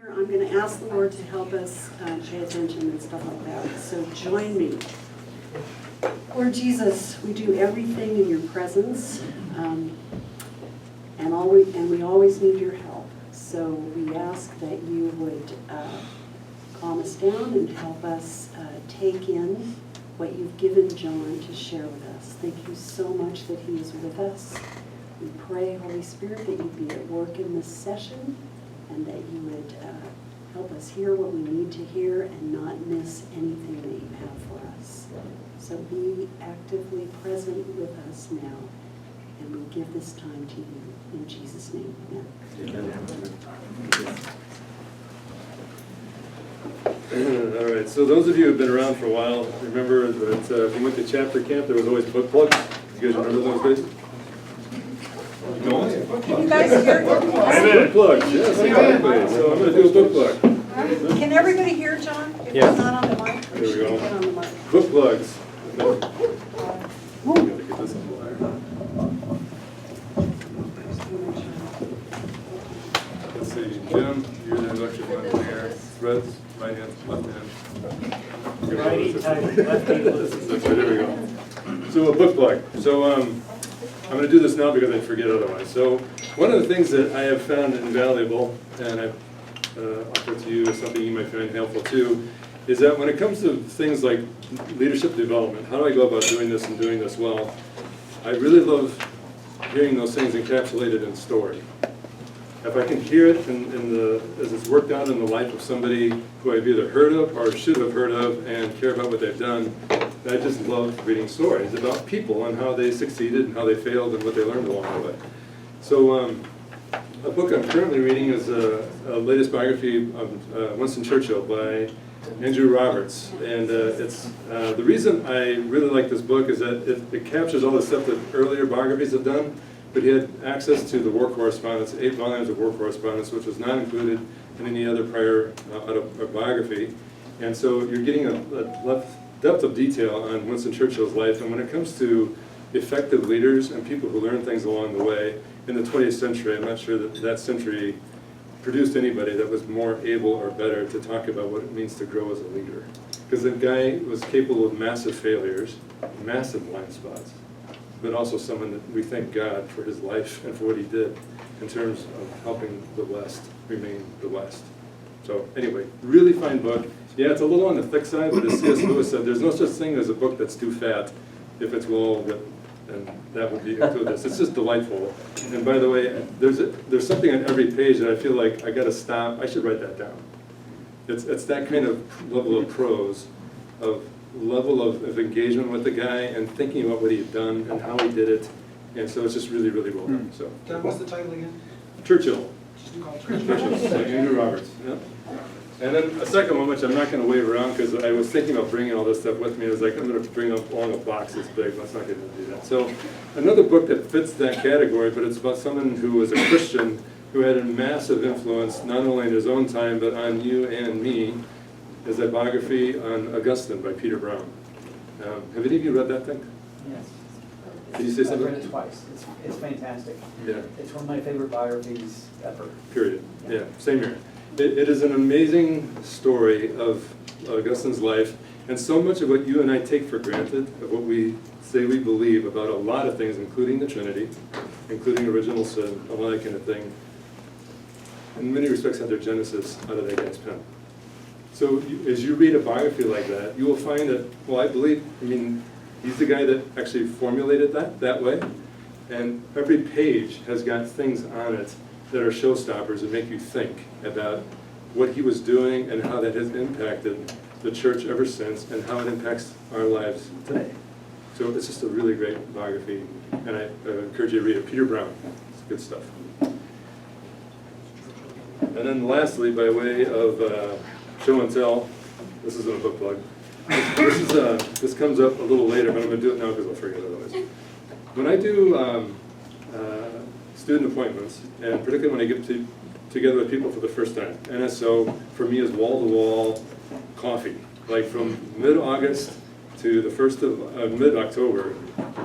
I'm going to ask the Lord to help us pay attention and stuff like that. So join me. Lord Jesus, we do everything in your presence, and we always need your help. So we ask that you would calm us down and help us take in what you've given John to share with us. Thank you so much that he is with us. We pray, Holy Spirit, that you'd be at work in this session and that you would help us hear what we need to hear and not miss anything that you have for us. So be actively present with us now, and we give this time to you. In Jesus' name, amen. All right, so those of you who have been around for a while, remember that if you went to chapter camp, there was always book plugs. You guys remember those days? Can you guys hear Book plugs, yes, exactly. So I'm going to do a book plug. Can everybody hear John? If Yeah. it's not on the mic, There we should go. get on the mic. Book plugs. Gotta get this on the wire. Let's see, Jim, you're the electric engineer. Threads, right hand, left hand. Righty tighty, lefty loose. That's right, there we go. So a book plug. So I'm going to do this now because I forget otherwise. So one of the things that I have found invaluable, and I've offered to you as something you might find helpful too, is that when it comes to things like leadership development, how do I go about doing this and doing this well? I really love hearing those things encapsulated in story. If I can hear it as it's worked out in the life of somebody who I've either heard of or should have heard of and care about what they've done, I just love reading stories about people and how they succeeded and how they failed and what they learned along the way. So a book I'm currently reading is a latest biography of Winston Churchill by Andrew Roberts. And it's the reason I really like this book is that it captures all the stuff that earlier biographies have done, but he had access to the war correspondence, 8 volumes of war correspondence, which was not included in any other prior autobiography. And so you're getting a depth of detail on Winston Churchill's life. And when it comes to effective leaders and people who learn things along the way, in the 20th century, I'm not sure that that century produced anybody that was more able or better to talk about what it means to grow as a leader. Because the guy was capable of massive failures, massive blind spots, but also someone that we thank God for his life and for what he did in terms of helping the West remain the West. So anyway, really fine book. Yeah, it's a little on the thick side, but as C.S. Lewis said, there's no such thing as a book that's too fat if it's well written. And that would be include this. It's just delightful. And by the way, there's something on every page that I feel like I got to stop. I should write that down. It's that kind of level of prose, of level of engagement with the guy and thinking about what he had done and how he did it. And so it's just really, really well done. So John, what's the title again? Churchill. Just call it Churchill. Like Andrew Roberts. Yeah. And then a second one, which I'm not going to wave around because I was thinking about bringing all this stuff with me. I was like, I'm going to bring up along a box this big. Let's not get into that. So another book that fits that category, but it's about someone who was a Christian who had a massive influence, not only in his own time, but on you and me, is a biography on Augustine by Peter Brown. Have any of you read that thing? Yes. Did you say something? I've read it twice. It's fantastic. Yeah. It's one of my favorite biographies ever. Period. Yeah, same here. It is an amazing story of Augustine's life, and so much of what you and I take for granted, of what we say we believe about a lot of things, including the Trinity, including original sin, all that kind of thing, in many respects had their genesis out of that guy's pen. So as you read a biography like that, you will find that, well, I mean, he's the guy that actually formulated that way, and every page has got things on it that are showstoppers that make you think about what he was doing and how that has impacted the church ever since and how it impacts our lives today. So it's just a really great biography, and I encourage you to read it. Peter Brown. It's good stuff. And then lastly, by way of show and tell, this isn't a book plug. This comes up a little later, but I'm going to do it now because I'll forget otherwise. When I do student appointments, and particularly when I get together with people for the first time, NSO for me is wall-to-wall coffee. Like from mid-August to the 1st of mid-October,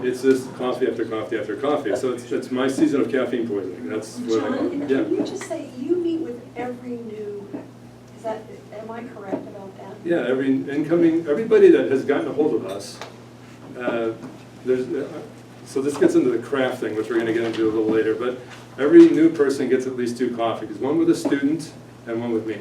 it's just coffee after coffee after coffee. So it's my season of caffeine poisoning. That's what John, yeah. can you just say, you meet with every new Is that, am I correct about that? Yeah, everybody that has gotten a hold of us, so this gets into the craft thing, which we're gonna get into a little later, but every new person gets at least 2 coffees, one with a student and one with me.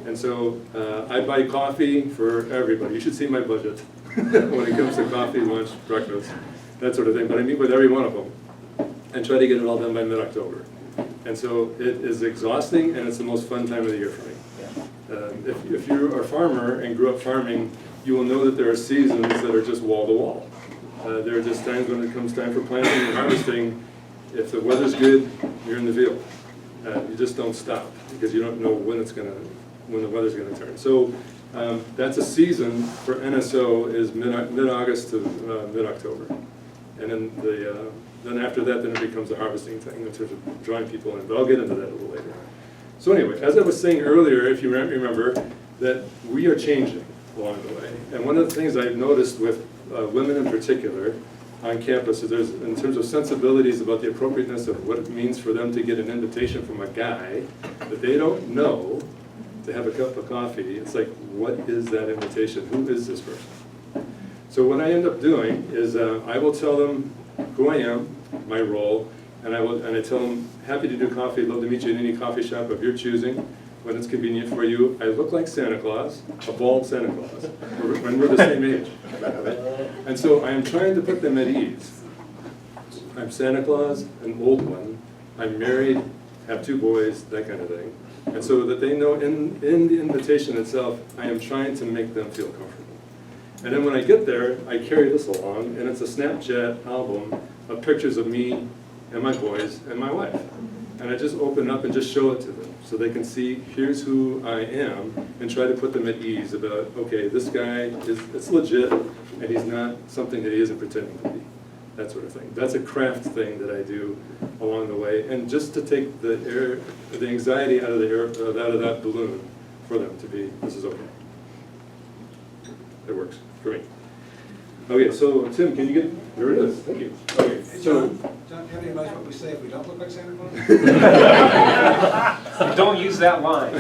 And so I buy coffee for everybody. You should see my budget when it comes to coffee, lunch, breakfast, that sort of thing. But I meet with every one of them and try to get it all done by mid-October. And so it is exhausting, and it's the most fun time of the year for me. If you are a farmer and grew up farming, you will know that there are seasons that are just wall to wall. There are just times when it comes time for planting and harvesting. If the weather's good, you're in the field. You just don't stop because you don't know when the weather's gonna turn. So that's a season for NSO is mid-August to mid-October. And then after that, then it becomes a harvesting thing in terms of drawing people in, but I'll get into that a little later. So anyway, as I was saying earlier, if you remember, that we are changing along the way. And one of the things I've noticed with women in particular on campus is there's, in terms of sensibilities about the appropriateness of what it means for them to get an invitation from a guy that they don't know to have a cup of coffee. It's like, what is that invitation? Who is this person? So what I end up doing is I will tell them who I am, my role, and I tell them, happy to do coffee, love to meet you in any coffee shop of your choosing, when it's convenient for you. I look like Santa Claus, a bald Santa Claus, when we're the same age. And so I am trying to put them at ease. I'm Santa Claus, an old one, I'm married, have 2 boys, that kind of thing. And so that they know in the invitation itself, I am trying to make them feel comfortable. And then when I get there, I carry this along, and it's a Snapchat album of pictures of me and my boys and my wife. And I just open up and just show it to them so they can see, here's who I am, and try to put them at ease about, okay, this guy it's legit, and he's not something that he isn't pretending to be. That sort of thing. That's a craft thing that I do along the way, and just to take the anxiety out of that balloon for them to be, this is okay. It works for me. Okay, so Tim, can you get, there it is, thank you. Okay, Hey, so. John, have you advice what we say if we don't look like Santa Claus? Don't use that line.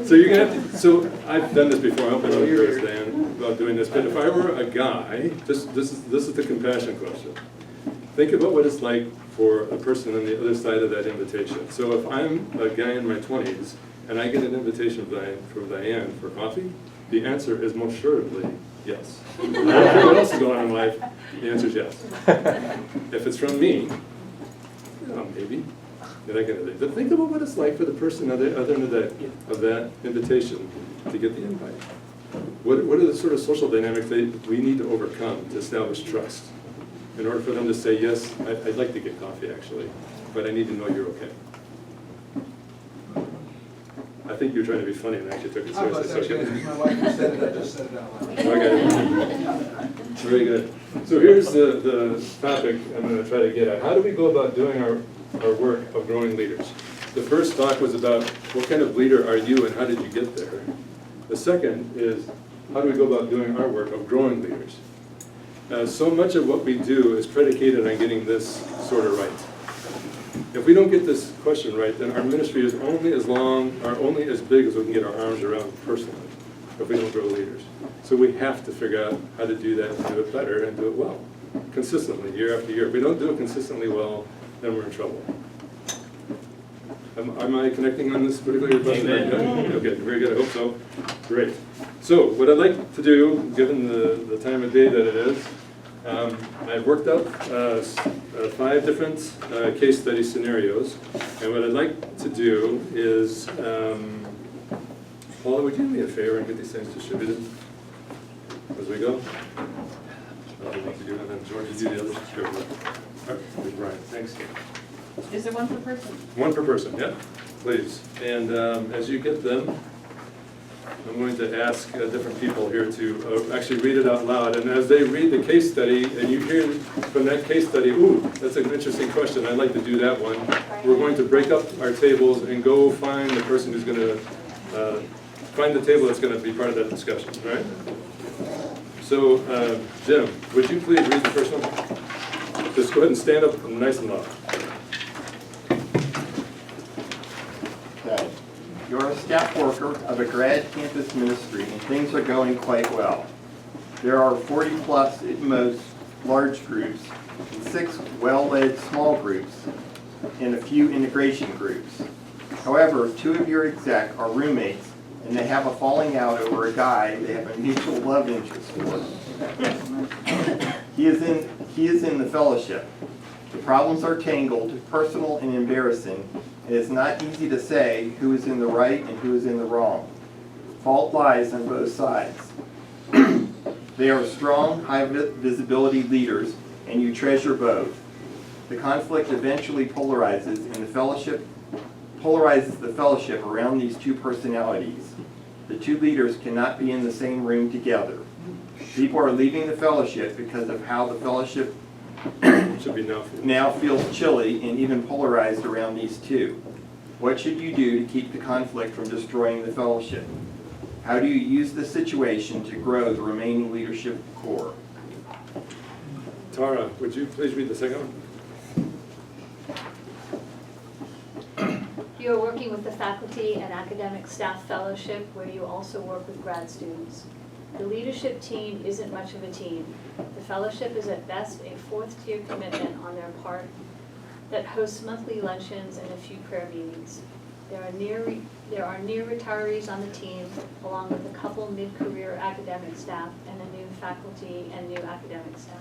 So you're gonna have to, so I've done this before, I hope I don't embarrass Dan about doing this, but if I were a guy, this is the compassion question. Think about what it's like for a person on the other side of that invitation. So if I'm a guy in my 20s and I get an invitation from Diane for coffee, the answer is most assuredly yes. I don't care what else is going on in life, the answer is yes. If it's from me, maybe. That kind of thing. But think about what it's like for the person other end of that invitation to get the invite. What are the sort of social dynamics that we need to overcome to establish trust in order for them to say, yes, I'd like to get coffee actually, but I need to know you're okay. I think you're trying to be funny and actually took it I was seriously. actually, my wife who said it, I just said it out loud. Okay. Very good. So here's the topic I'm going to try to get at. How do we go about doing our work of growing leaders? The first talk was about what kind of leader are you and how did you get there? The second is how do we go about doing our work of growing leaders? So much of what we do is predicated on getting this sort of right. If we don't get this question right, then our ministry is only as long or only as big as we can get our arms around personally if we don't grow leaders. So we have to figure out how to do that and do it better and do it well, consistently, year after year. If we don't do it consistently well, then we're in trouble. Am I connecting on this particular question? Amen. Okay, very good, I hope so. Great. So what I'd like to do, given the time of day that it is, I've worked up 5 different case study scenarios, and what I'd like to do is, Paula, would you do me a favor and get these things distributed as we go? I'll do you, and then George, you do the others. Sure. All right, Brian, thanks. Is there one per person? One per person, yeah, please. And as you get them, I'm going to ask different people here to actually read it out loud. And as they read the case study, and you hear from that case study, ooh, that's an interesting question, I'd like to do that one. We're going to break up our tables and go find the person who's going to, find the table that's going to be part of that discussion, all right? So, Jim, would you please read the first one? Just go ahead and stand up nice and loud. Okay. You're a staff worker of a grad campus ministry, and things are going quite well. There are 40 plus at most large groups, and 6 well-led small groups, and a few integration groups. However, 2 of your exec are roommates, and they have a falling out over a guy they have a mutual love interest for. He is in the fellowship. The problems are tangled, personal, and embarrassing, and it's not easy to say who is in the right and who is in the wrong. Fault lies on both sides. They are strong, high-visibility leaders, and you treasure both. The conflict eventually polarizes the fellowship around these 2 personalities. The 2 leaders cannot be in the same room together. People are leaving the fellowship because of how the fellowship Should be now feels chilly and even polarized around these 2. What should you do to keep the conflict from destroying the fellowship? How do you use this situation to grow the remaining leadership core? Tara, would you please read the second one? You are working with the faculty and academic staff fellowship where you also work with grad students. The leadership team isn't much of a team. The fellowship is at best a 4th-tier commitment on their part that hosts monthly luncheons and a few prayer meetings. There are near retirees on the team, along with a couple mid-career academic staff and a new faculty and new academic staff.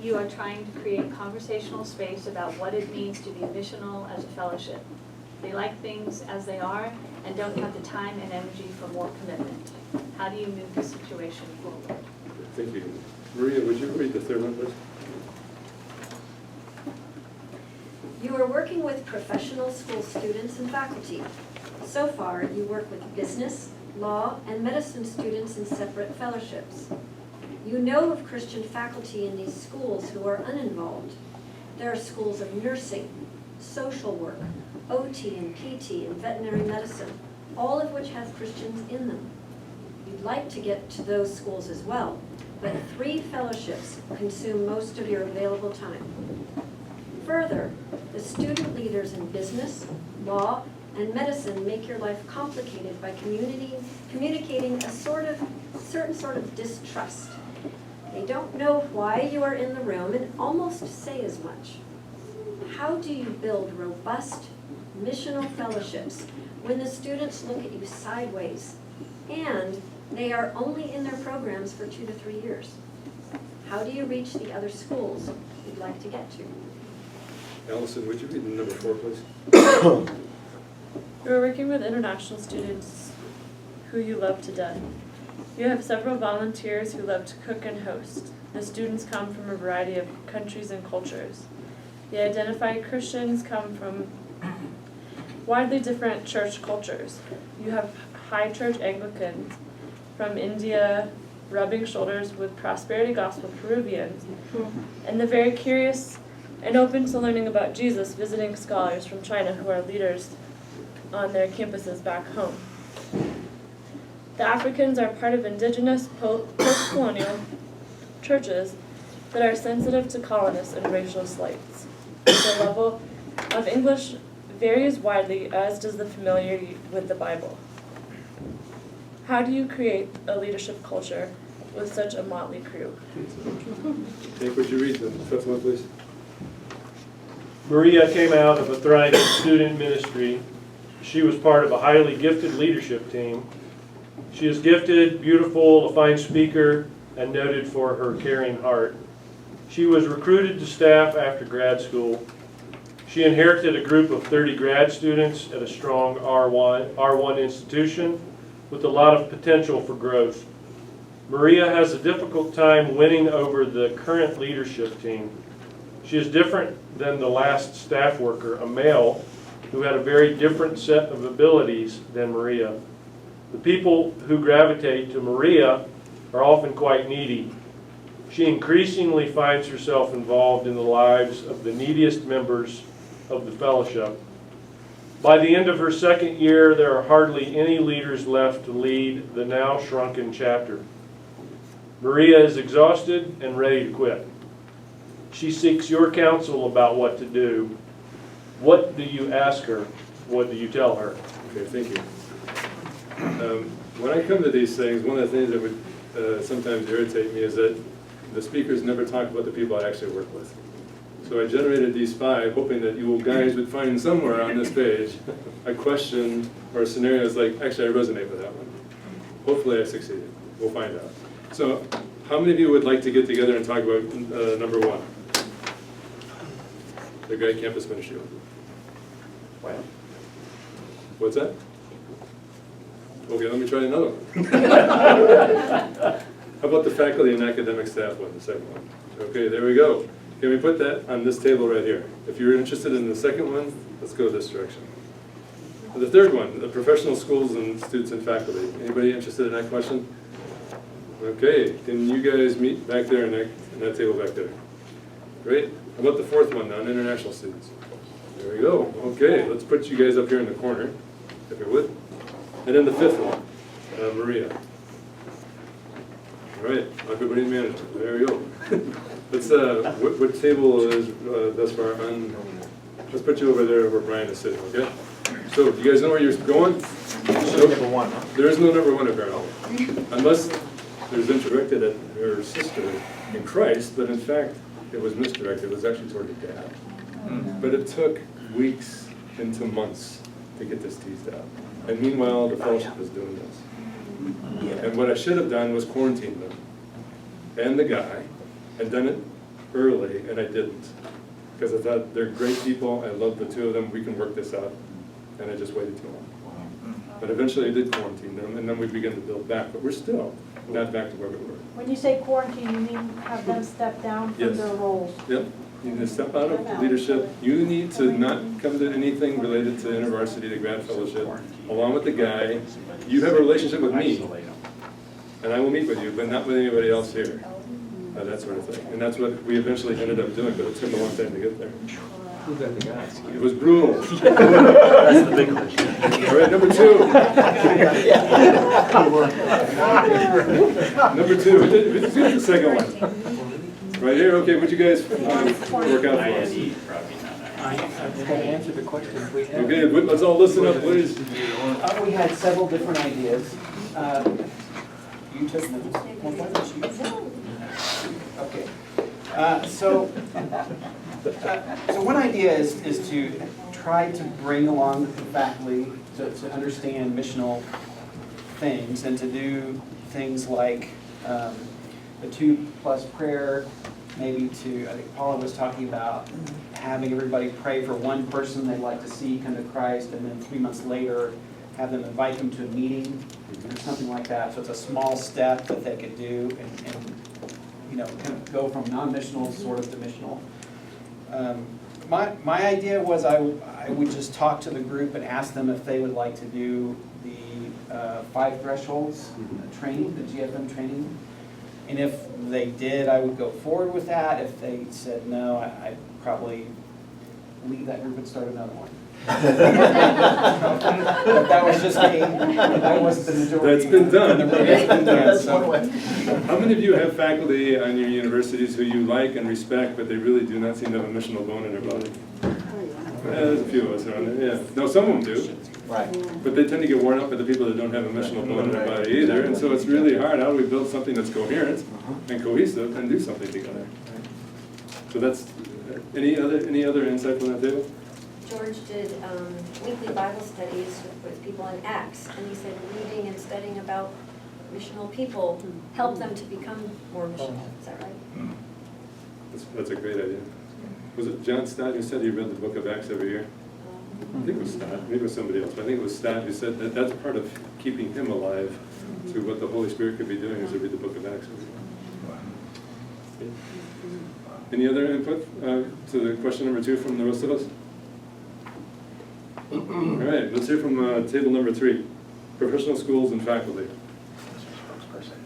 You are trying to create conversational space about what it means to be missional as a fellowship. They like things as they are and don't have the time and energy for more commitment. How do you move the situation forward? Thank you. Maria, would you read the third one, please? You are working with professional school students and faculty. So far, you work with business, law, and medicine students in separate fellowships. You know of Christian faculty in these schools who are uninvolved. There are schools of nursing, social work, OT and PT, and veterinary medicine, all of which have Christians in them. You'd like to get to those schools as well, but 3 fellowships consume most of your available time. Further, the student leaders in business, law, and medicine make your life complicated by communicating a certain sort of distrust. They don't know why you are in the room and almost say as much. How do you build robust, missional fellowships when the students look at you sideways and they are only in their programs for 2 to 3 years? How do you reach the other schools you'd like to get to? Allison, would you read number 4, please? You are working with international students who you love to death. You have several volunteers who love to cook and host. The students come from a variety of countries and cultures. The identified Christians come from widely different church cultures. You have high church Anglicans from India rubbing shoulders with prosperity gospel Peruvians, and the very curious and open to learning about Jesus visiting scholars from China who are leaders on their campuses back home. The Africans are part of indigenous post-colonial churches that are sensitive to colonists and racial slights. The level of English varies widely, as does the familiarity with the Bible. How do you create a leadership culture with such a motley crew? Nick, would you read the 5th one, please? Maria came out of a thriving student ministry. She was part of a highly gifted leadership team. She is gifted, beautiful, a fine speaker, and noted for her caring heart. She was recruited to staff after grad school. She inherited a group of 30 grad students at a strong R1 institution with a lot of potential for growth. Maria has a difficult time winning over the current leadership team. She is different than the last staff worker, a male who had a very different set of abilities than Maria. The people who gravitate to Maria are often quite needy. She increasingly finds herself involved in the lives of the neediest members of the fellowship. By the end of her 2nd year, there are hardly any leaders left to lead the now shrunken chapter. Maria is exhausted and ready to quit. She seeks your counsel about what to do. What do you ask her? what do you tell her? Okay, thank you. When I come to these things, one of the things that would sometimes irritate me is that the speakers never talk about the people I actually work with. So I generated these 5, hoping that you guys would find somewhere on this page a question or a scenario that's like, actually I resonate with that one. Hopefully I succeeded. We'll find out. So how many of you would like to get together and talk about number 1? The Grad Campus Ministry. Wow. What's that? Okay, let me try another one. How about the faculty and academic staff one, the second one? Okay, there we go. Can we put that on this table right here? If you're interested in the second one, let's go this direction. The third one, the professional schools and students and faculty. Anybody interested in that question? Okay, can you guys meet back there in that table back there? Great. How about the fourth one, non-international students? There we go. Okay, let's put you guys up here in the corner, if you would. And then the fifth one, Maria. All right, everybody in management. There we go. Let's, what table is thus far on? Let's put you over there where Brian is sitting, okay? So, you guys know where you're going? Number 1. There is no number 1 apparently. Unless there's been directed at her sister in Christ, but in fact, it was misdirected. It was actually toward her dad. But it took weeks into months to get this teased out. And meanwhile, the fellowship is doing this. And what I should have done was quarantine them and the guy and done it early, and I didn't. Because I thought they're great people, I love the two of them, we can work this out. And I just waited too long. But eventually I did quarantine them, and then we began to build back, but we're still not back to where we were. When you say quarantine, you mean have them step down from Yes. their roles? Yep, you need to step out of leadership. You need to not come to anything related to InterVarsity, the grad fellowship, along with the guy. You have a relationship with me, and I will meet with you, but not with anybody else here. That sort of thing. And that's what we eventually ended up doing, but it took a long time to get there. Who got the guys? It was brutal. That's the big question. All right, number 2. Number 2, let's do the second one. Right here, okay, what'd you guys work out for us? Answer the questions we have. Okay, let's all listen up, please. We had several different ideas. You took notes. Okay. So one idea is to try to bring along the faculty to understand missional things and to do things like the 2+ prayer, maybe to, I think Paula was talking about having everybody pray for one person they'd like to see come to Christ, and then 3 months later have them invite them to a meeting or something like that. So it's a small step that they could do and kind of go from non-missional sort of to missional. My idea was I would just talk to the group and ask them if they would like to do the 5 thresholds training, the GFM training. And if they did, I would go forward with that. If they said no, I'd probably leave that group and start another one. But that was just me. I wasn't the majority. That's been done. It's been done, so. How many of you have faculty on your universities who you like and respect, but they really do not seem to have a missional bone in their body? There's a few of us around there, yeah. No, some of them do. Right. But they tend to get worn out by the people that don't have a missional bone in their body either, and so it's really hard. How do we build something that's coherent and cohesive and do something together? So that's, any other insight from that table? George did weekly Bible studies with people in Acts, and he said reading and studying about missional people helped them to become more missional. Is that right? That's a great idea. Was it John Stott who said he read the book of Acts every year? I think it was Stott, maybe it was somebody else, but I think it was Stott who said that that's part of keeping him alive to what the Holy Spirit could be doing is to read the book of Acts every year. Any other input to the question number 2 from the rest of us? All right, let's hear from table number 3, professional schools and faculty.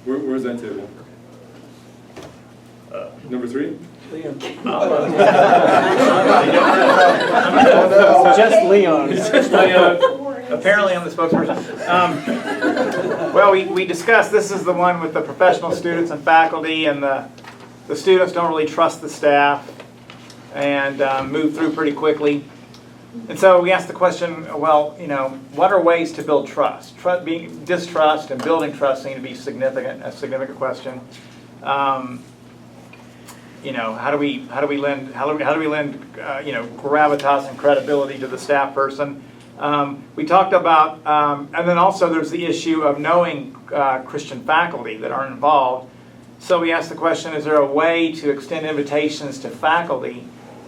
Where's that table? Number 3? Just Leon. Apparently I'm the spokesperson. Well, we discussed, this is the one with the professional students and faculty, and the students don't really trust the staff and move through pretty quickly. And so we asked the question, well, you know, what are ways to build trust? Distrust and building trust seem to be a significant question. You know, how do we lend you know, gravitas and credibility to the staff person? We talked about, and then also there's the issue of knowing Christian faculty that are involved. So we asked the question, is there a way to extend invitations to faculty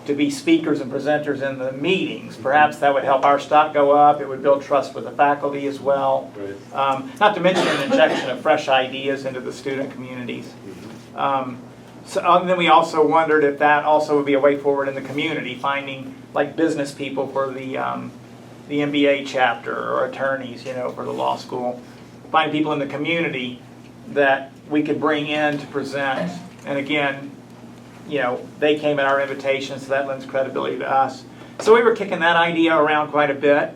to be speakers and presenters in the meetings? Perhaps that would help our stock go up. It would build trust with the faculty as well. Right. Not to mention an injection of fresh ideas into the student communities. And then we also wondered if that also would be a way forward in the community, finding like business people for the MBA chapter or attorneys, you know, for the law school. Find people in the community that we could bring in to present. And again, you know, they came at our invitation, so that lends credibility to us. So we were kicking that idea around quite a bit.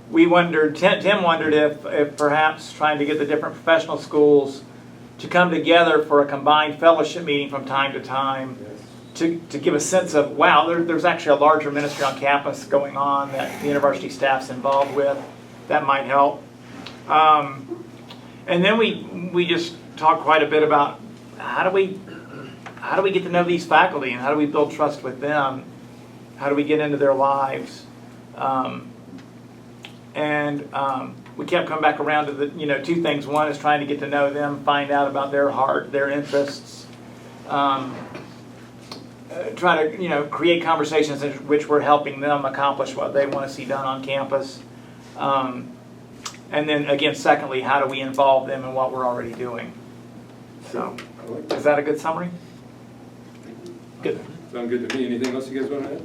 We wondered, Tim wondered if perhaps trying to get the different professional schools to come together for a combined fellowship meeting from time to time, to give a sense of, wow, there's actually a larger ministry on campus going on that the university staff's involved with. That might help. And then we just talked quite a bit about how do we get to know these faculty and how do we build trust with them? How do we get into their lives? We kept coming back around to the, you know, two things. One is trying to get to know them, find out about their heart, their interests, try to, you know, create conversations in which we're helping them accomplish what they want to see done on campus. And then again, secondly, how do we involve them in what we're already doing? So, is that a good summary? Good. Sound good to me. Anything else you guys want to add?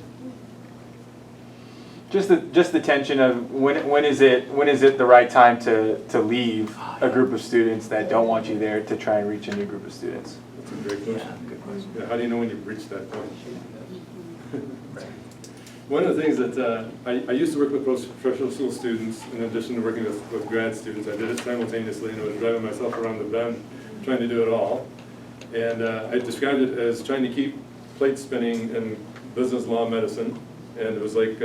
Just the tension of when is it the right time to leave a group of students that don't want you there to try and reach a new group of students? That's a great question. Yeah, good question. Yeah, how do you know when you've reached that point? One of the things that I used to work with professional school students in addition to working with grad students. I did it simultaneously, and I was driving myself around the bend trying to do it all. And I described it as trying to keep plates spinning in business, law, medicine. And it was like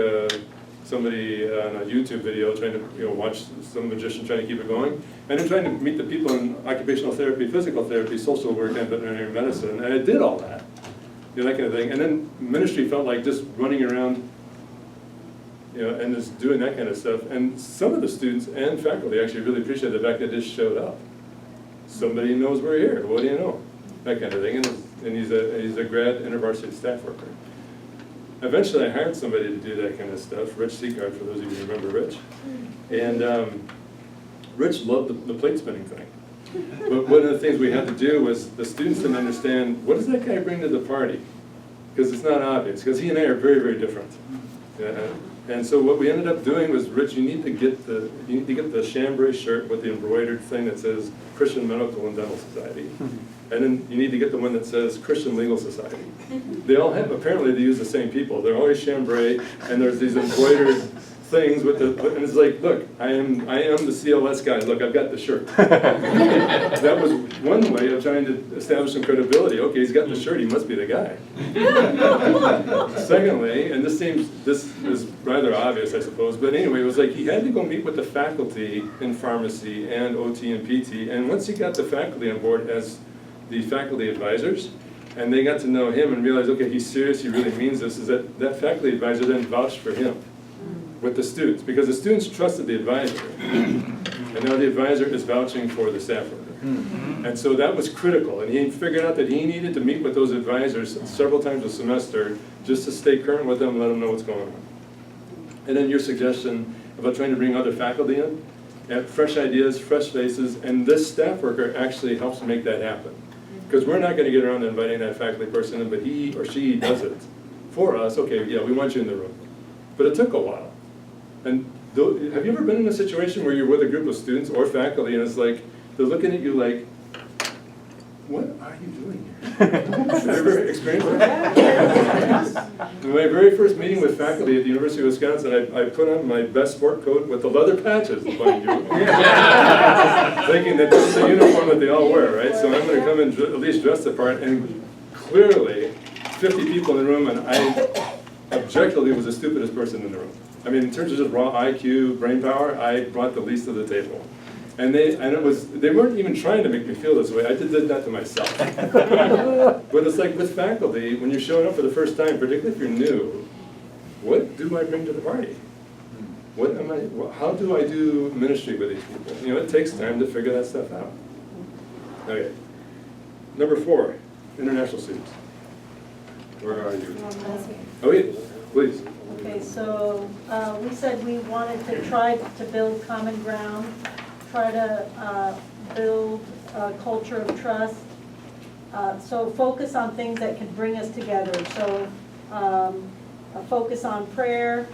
somebody on a YouTube video trying to watch some magician trying to keep it going. And then trying to meet the people in occupational therapy, physical therapy, social work, and veterinary medicine. And I did all that. You know, that kind of thing. And then ministry felt like just running around, you know, and just doing that kind of stuff. And some of the students and faculty actually really appreciate the fact that it just showed up. Somebody knows we're here. What do you know? That kind of thing. And he's a grad InterVarsity staff worker. Eventually, I hired somebody to do that kind of stuff. Rich Seacard, for those of you who remember Rich. And Rich loved the plate spinning thing. But one of the things we had to do was the students didn't understand, what does that guy bring to the party? Because it's not obvious, because he and I are very, very different. And so what we ended up doing was, Rich, you need to get the chambray shirt with the embroidered thing that says Christian Medical and Dental Society. And then you need to get the one that says Christian Legal Society. They all have, apparently they use the same people. They're always chambray, and there's these embroidered things with the, and it's like, look, I am the CLS guy. Look, I've got the shirt. That was one way of trying to establish some credibility. Okay, he's got the shirt. He must be the guy. Secondly, and this is rather obvious, I suppose, but anyway, it was like he had to go meet with the faculty in pharmacy and OT and PT, and once he got the faculty on board as the faculty advisors, and they got to know him and realized, okay, he's serious, he really means this, is that faculty advisor then vouched for him with the students, because the students trusted the advisor, and now the advisor is vouching for the staff worker. And so that was critical, and he figured out that he needed to meet with those advisors several times a semester just to stay current with them and let them know what's going on. And then your suggestion about trying to bring other faculty in, and fresh ideas, fresh faces, and this staff worker actually helps make that happen. Because we're not going to get around to inviting that faculty person in, but he or she does it for us. Okay, yeah, we want you in the room. But it took a while. And have you ever been in a situation where you're with a group of students or faculty and it's like, they're looking at you like, what are you doing here? Have you ever experienced that? In my very first meeting with faculty at the University of Wisconsin, I put on my best sport coat with the leather patches, mind you, thinking that this is a uniform that they all wear, right? So I'm going to come in at least dressed the part, and clearly 50 people in the room, and objectively was the stupidest person in the room. I mean, in terms of just raw IQ, brain power, I brought the least to the table. And they weren't even trying to make me feel this way. I did that to myself. But it's like with faculty, when you're showing up for the first time, particularly if you're new, what do I bring to the party? How do I do ministry with these people? You know, it takes time to figure that stuff out. Okay. Number 4, international students. Where are you? Oh, wait, please. Okay, so we said we wanted to try to build common ground, try to build a culture of trust. So focus on things that can bring us together. So a focus on prayer,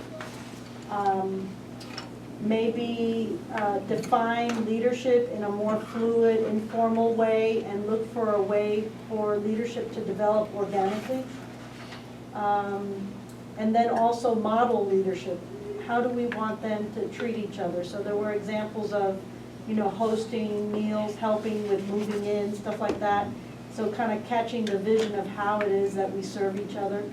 maybe define leadership in a more fluid, informal way, and look for a way for leadership to develop organically. And then also model leadership. How do we want them to treat each other? So there were examples of, you know, hosting meals, helping with moving in, stuff like that. So kind of catching the vision of how it is that we serve each other.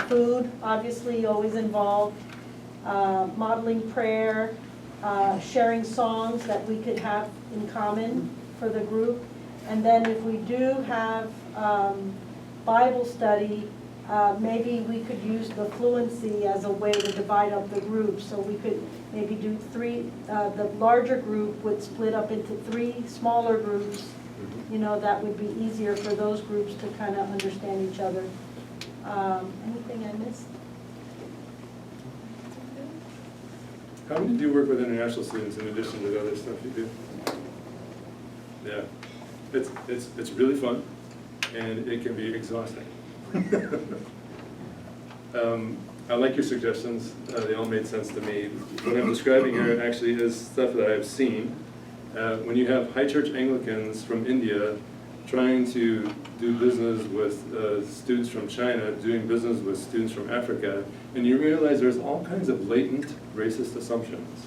Food, obviously, always involved. Modeling prayer, sharing songs that we could have in common for the group. And then if we do have Bible study, maybe we could use the fluency as a way to divide up the group. So we could maybe do 3, the larger group would split up into 3 smaller groups. You know, that would be easier for those groups to kind of understand each other. Anything I missed? How many do you work with international students in addition to the other stuff you do? Yeah, it's really fun, and it can be exhausting. I like your suggestions. They all made sense to me. What I'm describing here actually is stuff that I've seen. When you have high church Anglicans from India trying to do business with students from China, doing business with students from Africa, and you realize there's all kinds of latent racist assumptions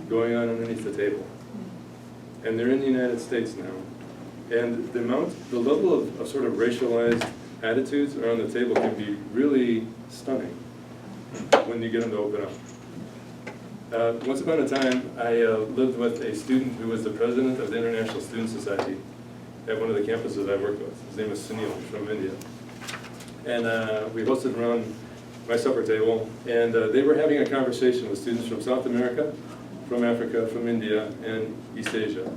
going on underneath the table. And they're in the United States now. And the level of sort of racialized attitudes around the table can be really stunning when you get them to open up. Once upon a time, I lived with a student who was the president of the International Student Society at one of the campuses I worked with. His name was Sunil, from India. And we hosted around my supper table, and they were having a conversation with students from South America, from Africa, from India, and East Asia.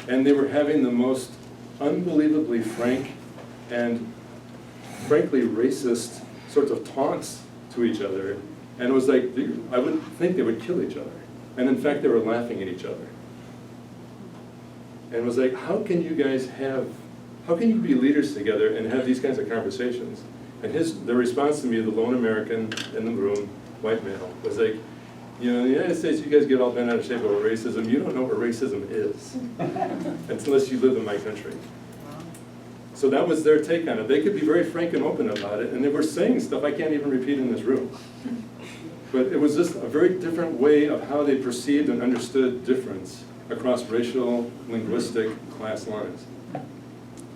And they were having the most unbelievably frank and frankly racist sorts of taunts to each other. And it was like, I wouldn't think they would kill each other. And in fact, they were laughing at each other. And it was like, how can you be leaders together and have these kinds of conversations? And the response to me, the lone American in the room, white male, was like, you know, in the United States, you guys get all bent out of shape over racism. You don't know what racism is unless you live in my country. So that was their take on it. They could be very frank and open about it, and they were saying stuff I can't even repeat in this room. But it was just a very different way of how they perceived and understood difference across racial, linguistic, class lines.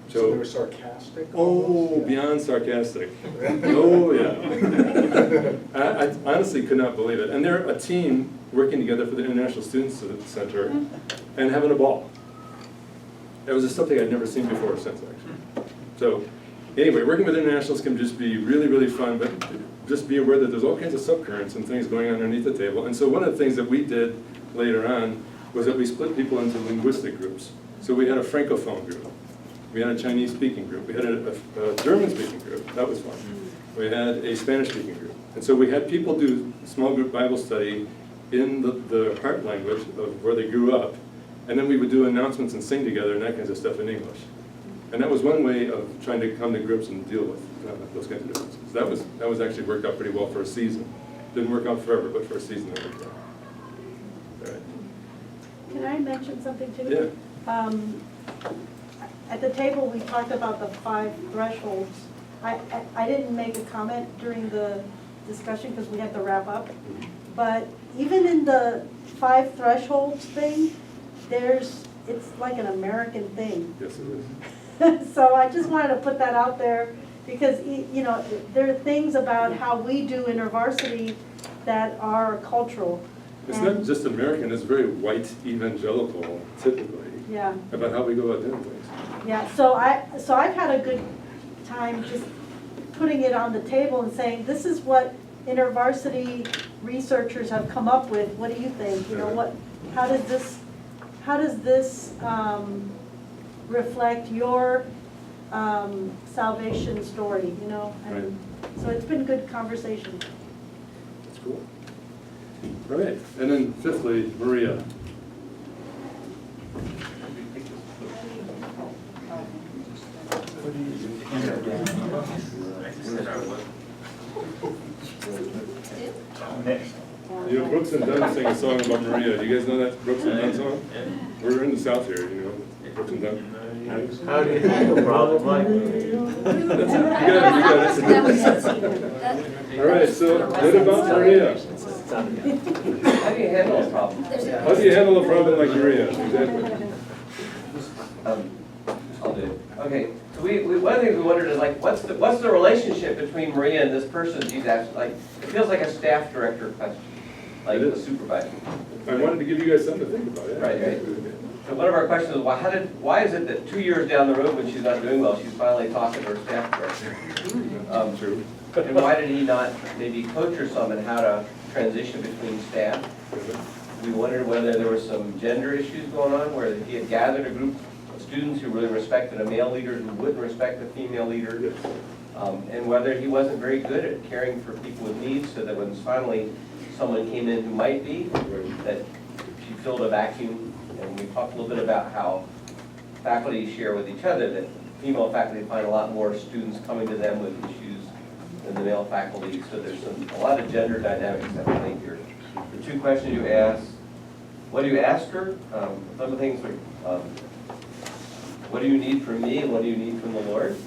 So they were sarcastic? Oh, beyond sarcastic. Oh, yeah. I honestly could not believe it. And they're a team working together for the International Students Center and having a ball. It was just something I'd never seen before or since, actually. So, anyway, working with internationals can just be really, really fun, but just be aware that there's all kinds of subcurrents and things going on underneath the table. And so one of the things that we did later on was that we split people into linguistic groups. So we had a Francophone group. We had a Chinese-speaking group. We had a German-speaking group. That was fun. We had a Spanish-speaking group. And so we had people do small group Bible study in the heart language of where they grew up. And then we would do announcements and sing together and that kinds of stuff in English. And that was one way of trying to come to grips and deal with those kinds of differences. That was actually worked out pretty well for a season. Didn't work out forever, but for a season it worked out. All right. Can I mention something too? Yeah. At the table, we talked about the 5 thresholds. I didn't make a comment during the discussion because we had to wrap up. But even in the 5 thresholds thing, it's like an American thing. Yes, it is. So I just wanted to put that out there Because, you know, there are things about how we do InterVarsity that are cultural. It's not just American, it's very white evangelical typically, Yeah, about how we go about doing things. yeah, so I've had a good time just putting it on the table and saying, this is what InterVarsity researchers have come up with, what do you think? You know, how does this reflect your salvation story, you know? And so it's been good conversation. That's cool. All right, and then fifthly, Maria. You know, Brooks and Dunn sing a song about Maria. Do you guys know that Brooks and Dunn song? We're in the South here, you know, Brooks and Dunn. How do you handle problems like That's it. You got it. All right, so what about Maria? How do you handle a problem? How do you handle a problem like Maria? Exactly. I'll do it. Okay, so one of the things we wondered is like, what's the relationship between Maria and this person she's asked? Like, it feels like a staff director question, like a supervisor. I wanted to give you guys something to think about. Yeah. Right. So one of our questions is, why is it that 2 years down the road when she's not doing well, she's finally talking to her staff director? True. And why did he not maybe coach her some in how to transition between staff? We wondered whether there were some gender issues going on, where he had gathered a group of students who really respected a male leader who wouldn't respect a female leader, and whether he wasn't very good at caring for people with needs, so that when finally someone came in who might be, that she filled a vacuum. And we talked a little bit about how faculty share with each other, that female faculty find a lot more students coming to them with issues than the male faculty, so there's a lot of gender dynamics at play here. The two questions you asked, what do you ask her? Some of the things are, what do you need from me and what do you need from the Lord?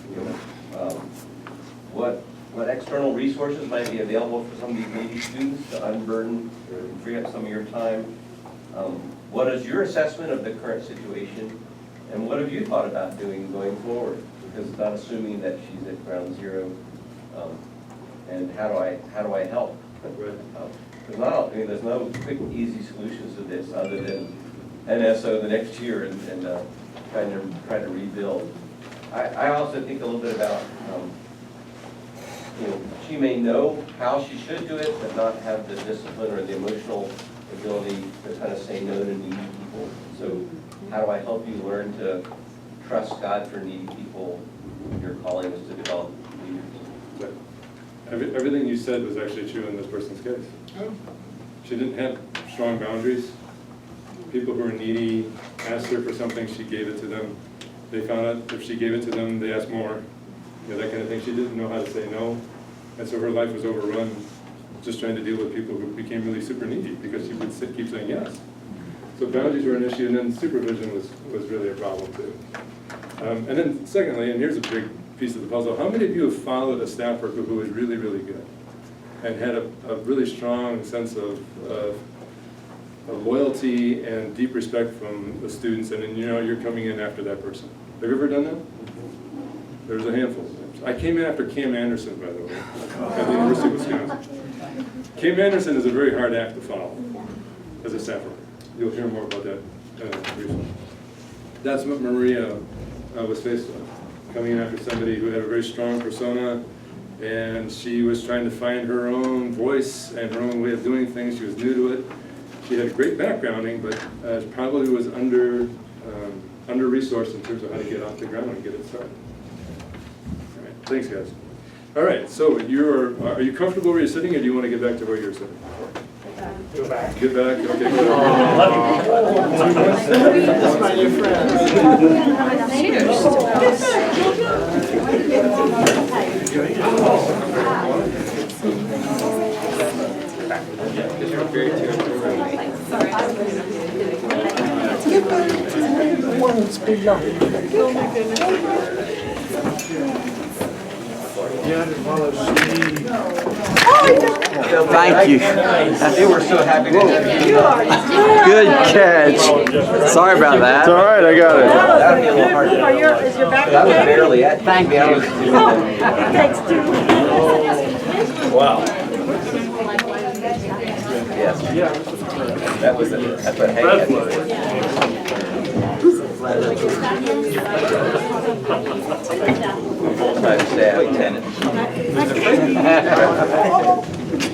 What external resources might be available for some of these needy students to unburden and free up some of your time? What is your assessment of the current situation, and what have you thought about doing going forward? Because not assuming that she's at ground zero, and how do I help? There's no quick, easy solutions to this other than NSO the next year and try to rebuild. I also think a little bit about she may know how she should do it, but not have the discipline or the emotional ability to kind of say no to needy people. So how do I help you learn to trust God for needy people when your calling is to develop leaders? Everything you said was actually true in this person's case. She didn't have strong boundaries. People who were needy asked her for something, she gave it to them. They found out if she gave it to them, they asked more. That kind of thing. She didn't know how to say no. And so her life was overrun just trying to deal with people who became really super needy because she would keep saying yes. So boundaries were an issue, and then supervision was really a problem too. And then secondly, and here's a big piece of the puzzle, how many of you have followed a staff worker who was really, really good and had a really strong sense of loyalty and deep respect from the students, and then you're coming in after that person? Have you ever done that? There's a handful of them. I came in after Cam Anderson, by the way, at the University of Wisconsin. Cam Anderson is a very hard act to follow as a staff worker. You'll hear more about that briefly. That's what Maria was faced with, coming in after somebody who had a very strong persona, and she was trying to find her own voice and her own way of doing things. She was new to it. She had a great backgrounding, but probably was under-resourced in terms of how to get off the ground and get it started. All right, thanks, guys. All right, so are you comfortable where you're sitting, or do you want to get back to where you're sitting? Go back. Get back, okay, good. That's my new friend. One's below. Thank you. They were so happy to have you. Good catch. Sorry about that. It's all right, I got it. That'd be a little hard to know. Is your back I was okay? barely at. Thank you. It takes two. Wow. Yes. That's what Hank had to say. Full-time staff, tenant.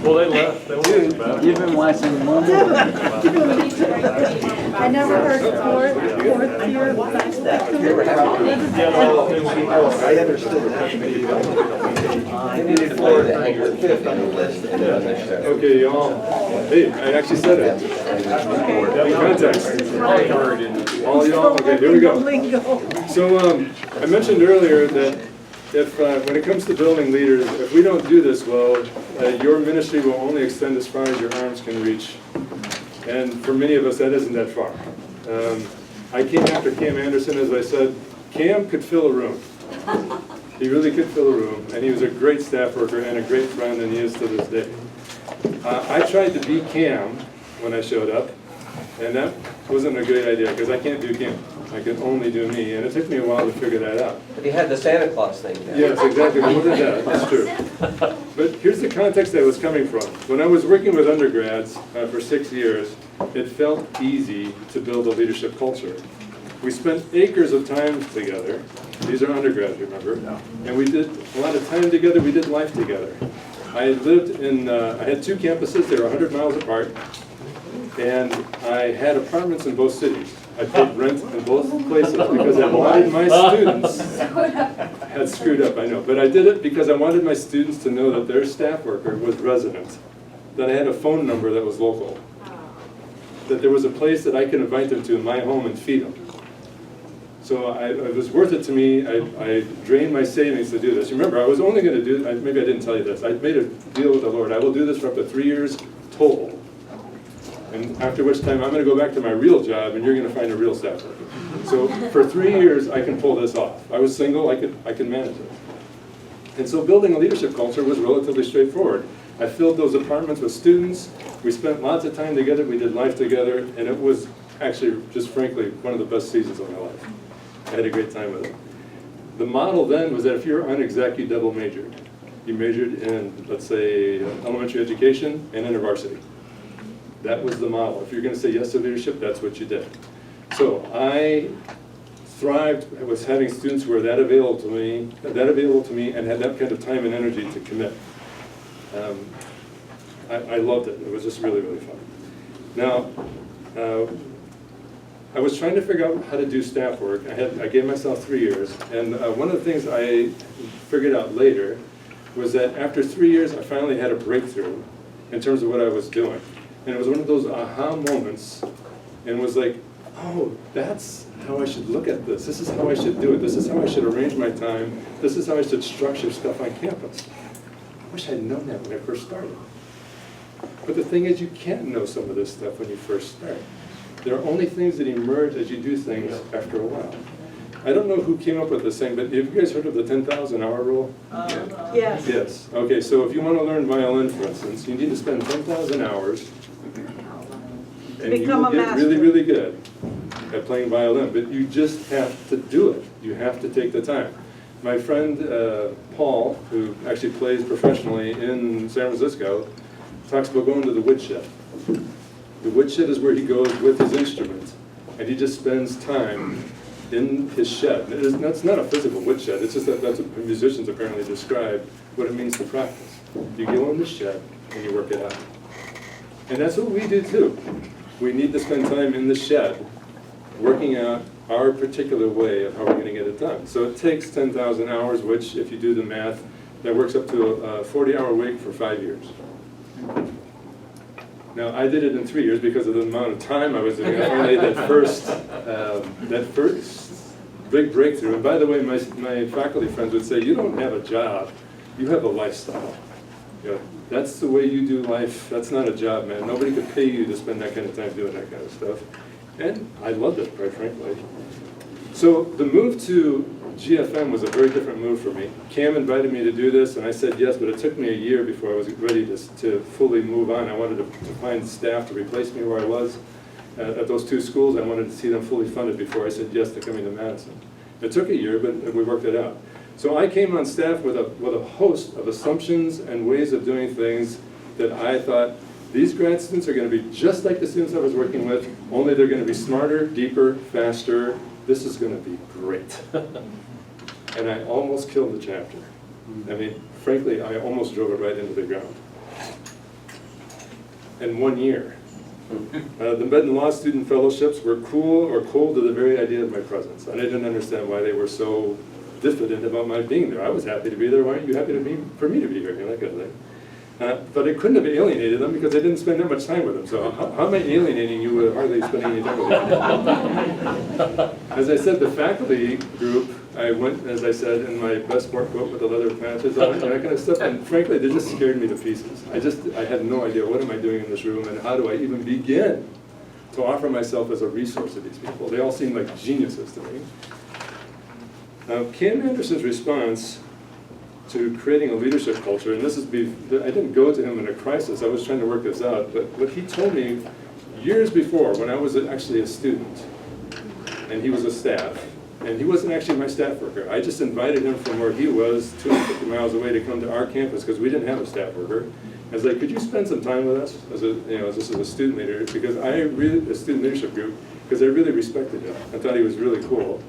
Well, they left. They went back. You've been watching the movie? I never heard fourth tier. I understood They needed to play the Hank was fifth on the list and on the show. Okay, y'all. Hey, I actually said it. Context. All y'all, okay, here we go. So, I mentioned earlier that if, when it comes to building leaders, if we don't do this well, your ministry will only extend as far as your arms can reach. And for many of us, that isn't that far. I came after Cam Anderson, as I said. Cam could fill a room. He really could fill a room, and he was a great staff worker and a great friend, and he is to this day. I tried to be Cam when I showed up, and that wasn't a great idea, because I can't do Cam. I can only do me, and it took me a while to figure that out. But he had the Santa Claus thing down. Yes, exactly. More than that, that's true. But here's the context I was coming from. When I was working with undergrads for 6 years, it felt easy to build a leadership culture. We spent acres of time together. These are undergrads, remember? And we did a lot of time together. We did life together. I lived in, I had 2 campuses. They were 100 miles apart. And I had apartments in both cities. I paid rent in both places because I wanted my students, had screwed up, I know, but I did it because I wanted my students to know that their staff worker was resident, that I had a phone number that was local, that there was a place that I could invite them to in my home and feed them. So it was worth it to me. I drained my savings to do this. Remember, I was only going to do, maybe I didn't tell you this, I made a deal with the Lord. I will do this for up to 3 years total. And after which time I'm going to go back to my real job and you're going to find a real staff worker. So for 3 years I can pull this off. I was single, I could manage it. And so building a leadership culture was relatively straightforward. I filled those apartments with students. We spent lots of time together. We did life together. And it was actually, just frankly, one of the best seasons of my life. I had a great time with it. The model then was that if you're on exec, you double majored. You majored in, let's say, elementary education and InterVarsity. That was the model. If you're going to say yes to leadership, that's what you did. So I thrived with having students who were that available to me, and had that kind of time and energy to commit. I loved it. It was just really, really fun. Now, I was trying to figure out how to do staff work. I gave myself 3 years, and one of the things I figured out later was that after 3 years, I finally had a breakthrough in terms of what I was doing. And it was one of those aha moments, and was like, oh, that's how I should look at this. This is how I should do it. This is how I should arrange my time. This is how I should structure stuff on campus. I wish I'd known that when I first started. But the thing is, you can't know some of this stuff when you first start. There are only things that emerge as you do things after a while. I don't know who came up with this thing, but have you guys heard of the 10,000 hour rule? Yes. Yes. Okay, so if you want to learn violin, for instance, you need to spend 10,000 hours and you Become will a get master. really, really good at playing violin, but you just have to do it. You have to take the time. My friend Paul, who actually plays professionally in San Francisco, talks about going to the woodshed. The woodshed is where he goes with his instrument, and he just spends time in his shed. That's not a physical woodshed, it's just that's what musicians apparently describe what it means to practice. You go in the shed and you work it out. And that's what we do too. We need to spend time in the shed working out our particular way of how we're going to get it done. So it takes 10,000 hours, which if you do the math, that works up to a 40-hour week for 5 years. Now, I did it in 3 years because of the amount of time I was doing it. I finally had that first big breakthrough. And by the way, my faculty friends would say, you don't have a job, you have a lifestyle. You know, that's the way you do life. That's not a job, man. Nobody could pay you to spend that kind of time doing that kind of stuff. And I loved it, quite frankly. So the move to GFM was a very different move for me. Cam invited me to do this, and I said yes, but it took me a year before I was ready to fully move on. I wanted to find staff to replace me where I was. At those two schools, I wanted to see them fully funded before I said yes to coming to Madison. It took a year, but we worked it out. So I came on staff with a host of assumptions and ways of doing things that I thought, these grad students are going to be just like the students I was working with, only they're going to be smarter, deeper, faster. This is going to be great. And I almost killed the chapter. I mean, frankly, I almost drove it right into the ground. In 1 year. The Med and Law student fellowships were cool or cold to the very idea of my presence. And I didn't understand why they were so diffident about my being there. I was happy to be there. Why aren't you happy for me to be here? You know, that kind of thing. But I couldn't have alienated them because I didn't spend that much time with them. So how am I alienating you with hardly spending any time with them? As I said, the faculty group, I went, as I said, in my best sport coat with the leather patches on it and that kind of stuff. And frankly, they just scared me to pieces. I had no idea what am I doing in this room and how do I even begin to offer myself as a resource to these people. They all seemed like geniuses to me. Cam Anderson's response to creating a leadership culture, and this is, I didn't go to him in a crisis, I was trying to work this out, but what he told me years before when I was actually a student, and he was a staff, and he wasn't actually my staff worker. I just invited him from where he was, 250 miles away, to come to our campus because we didn't have a staff worker. I was like, could you spend some time with us as a student leader? Because a student leadership group, because I really respected him. I thought he was really cool.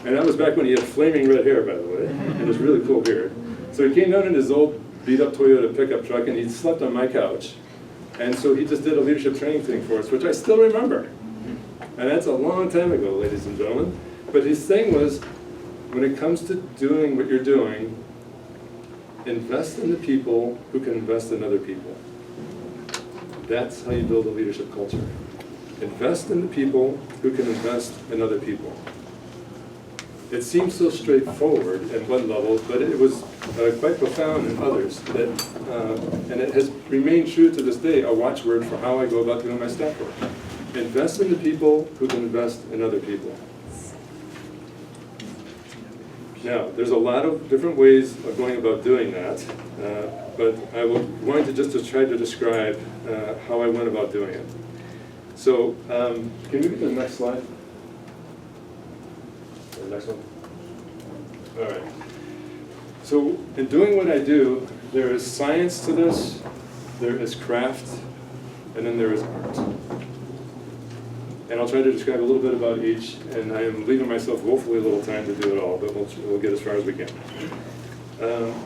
And that was back when he had flaming red hair, by the way, and his really cool beard. So he came down in his old beat-up Toyota pickup truck, and he slept on my couch. And so he just did a leadership training thing for us, which I still remember. And that's a long time ago, ladies and gentlemen. But his thing was, when it comes to doing what you're doing, invest in the people who can invest in other people. That's how you build a leadership culture. Invest in the people who can invest in other people. It seems so straightforward at one level, but it was quite profound in others. And it has remained true to this day, a watchword for how I go about doing my staff work. Invest in the people who can invest in other people. Now, there's a lot of different ways of going about doing that, but I will going to just try to describe how I went about doing it. So, can we get the next slide? The next one? All right. So, in doing what I do, there is science to this, there is craft, and then there is art. And I'll try to describe a little bit about each, and I am leaving myself woefully little time to do it all, but we'll get as far as we can.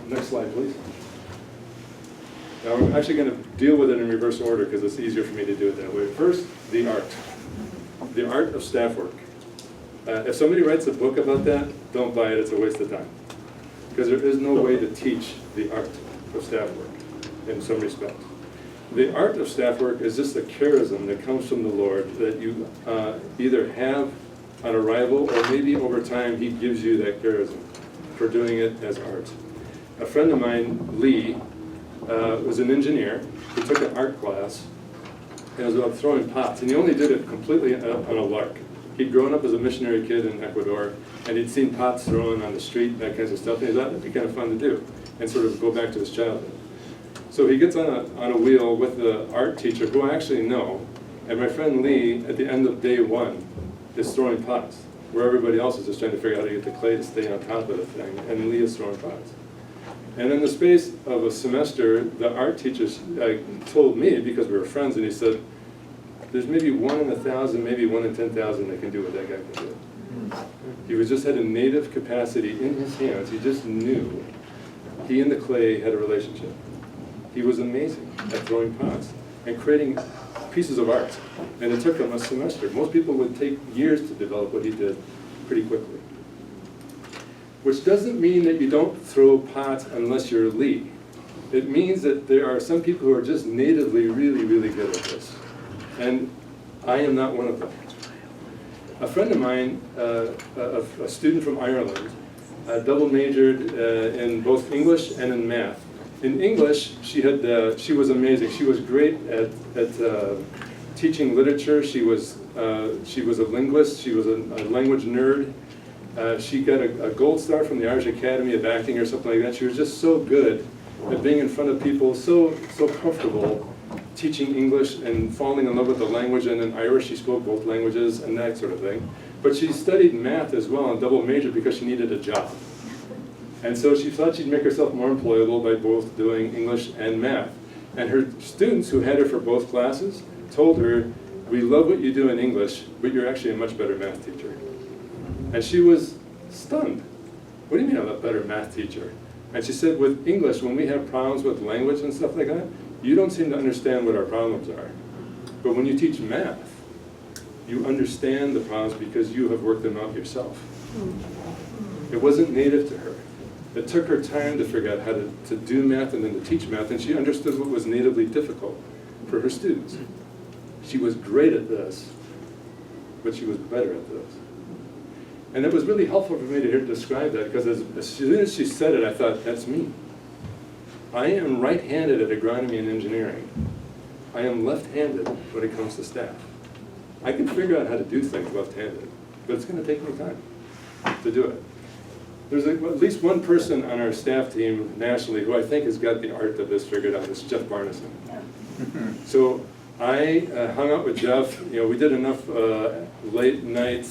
Next slide, please. Now, I'm actually going to deal with it in reverse order because it's easier for me to do it that way. First, the art. The art of staff work. If somebody writes a book about that, don't buy it, it's a waste of time. Because there is no way to teach the art of staff work in some respect. The art of staff work is just a charism that comes from the Lord that you either have on arrival or maybe over time He gives you that charism for doing it as art. A friend of mine, Lee, was an engineer. He took an art class and it was about throwing pots, and he only did it completely on a lark. He'd grown up as a missionary kid in Ecuador, and he'd seen pots thrown on the street, that kind of stuff, and he thought it'd be kind of fun to do and sort of go back to his childhood. So he gets on a wheel with the art teacher, who I actually know, and my friend Lee, at the end of day one, is throwing pots, where everybody else is just trying to figure out how to get the clay to stay on top of the thing, and Lee is throwing pots. And in the space of a semester, the art teacher told me, because we were friends, and he said, there's maybe 1 in 1,000, maybe 1 in 10,000 that can do what that guy can do. He was just had a native capacity in his hands. He just knew he and the clay had a relationship. He was amazing at throwing pots and creating pieces of art. And it took him a semester. Most people would take years to develop what he did pretty quickly. Which doesn't mean that you don't throw pots unless you're Lee. It means that there are some people who are just natively really, really good at this. And I am not one of them. A friend of mine, a student from Ireland, double majored in both English and in math. In English, she was amazing. She was great at teaching literature. She was a linguist. She was a language nerd. She got a gold star from the Irish Academy of Acting or something like that. She was just so good at being in front of people, so comfortable teaching English and falling in love with the language. And in Irish, she spoke both languages and that sort of thing. But she studied math as well and double majored because she needed a job. And so she thought she'd make herself more employable by both doing English and math. And her students who had her for both classes told her, "We love what you do in English, but you're actually a much better math teacher." And she was stunned. "What do you mean I'm a better math teacher?" And she said, "With English, when we have problems with language and stuff like that, you don't seem to understand what our problems are. But when you teach math, you understand the problems because you have worked them out yourself." It wasn't native to her. It took her time to figure out how to do math and then to teach math, and she understood what was natively difficult for her students. She was great at this, but she was better at this. And it was really helpful for me to hear her describe that, because as soon as she said it, I thought, that's me. I am right-handed at agronomy and engineering. I am left-handed when it comes to staff. I can figure out how to do things left-handed, but it's going to take me time to do it. There's at least one person on our staff team nationally who I think has got the art of this figured out. It's Jeff Barneson. So I hung out with Jeff. You know, we did enough late night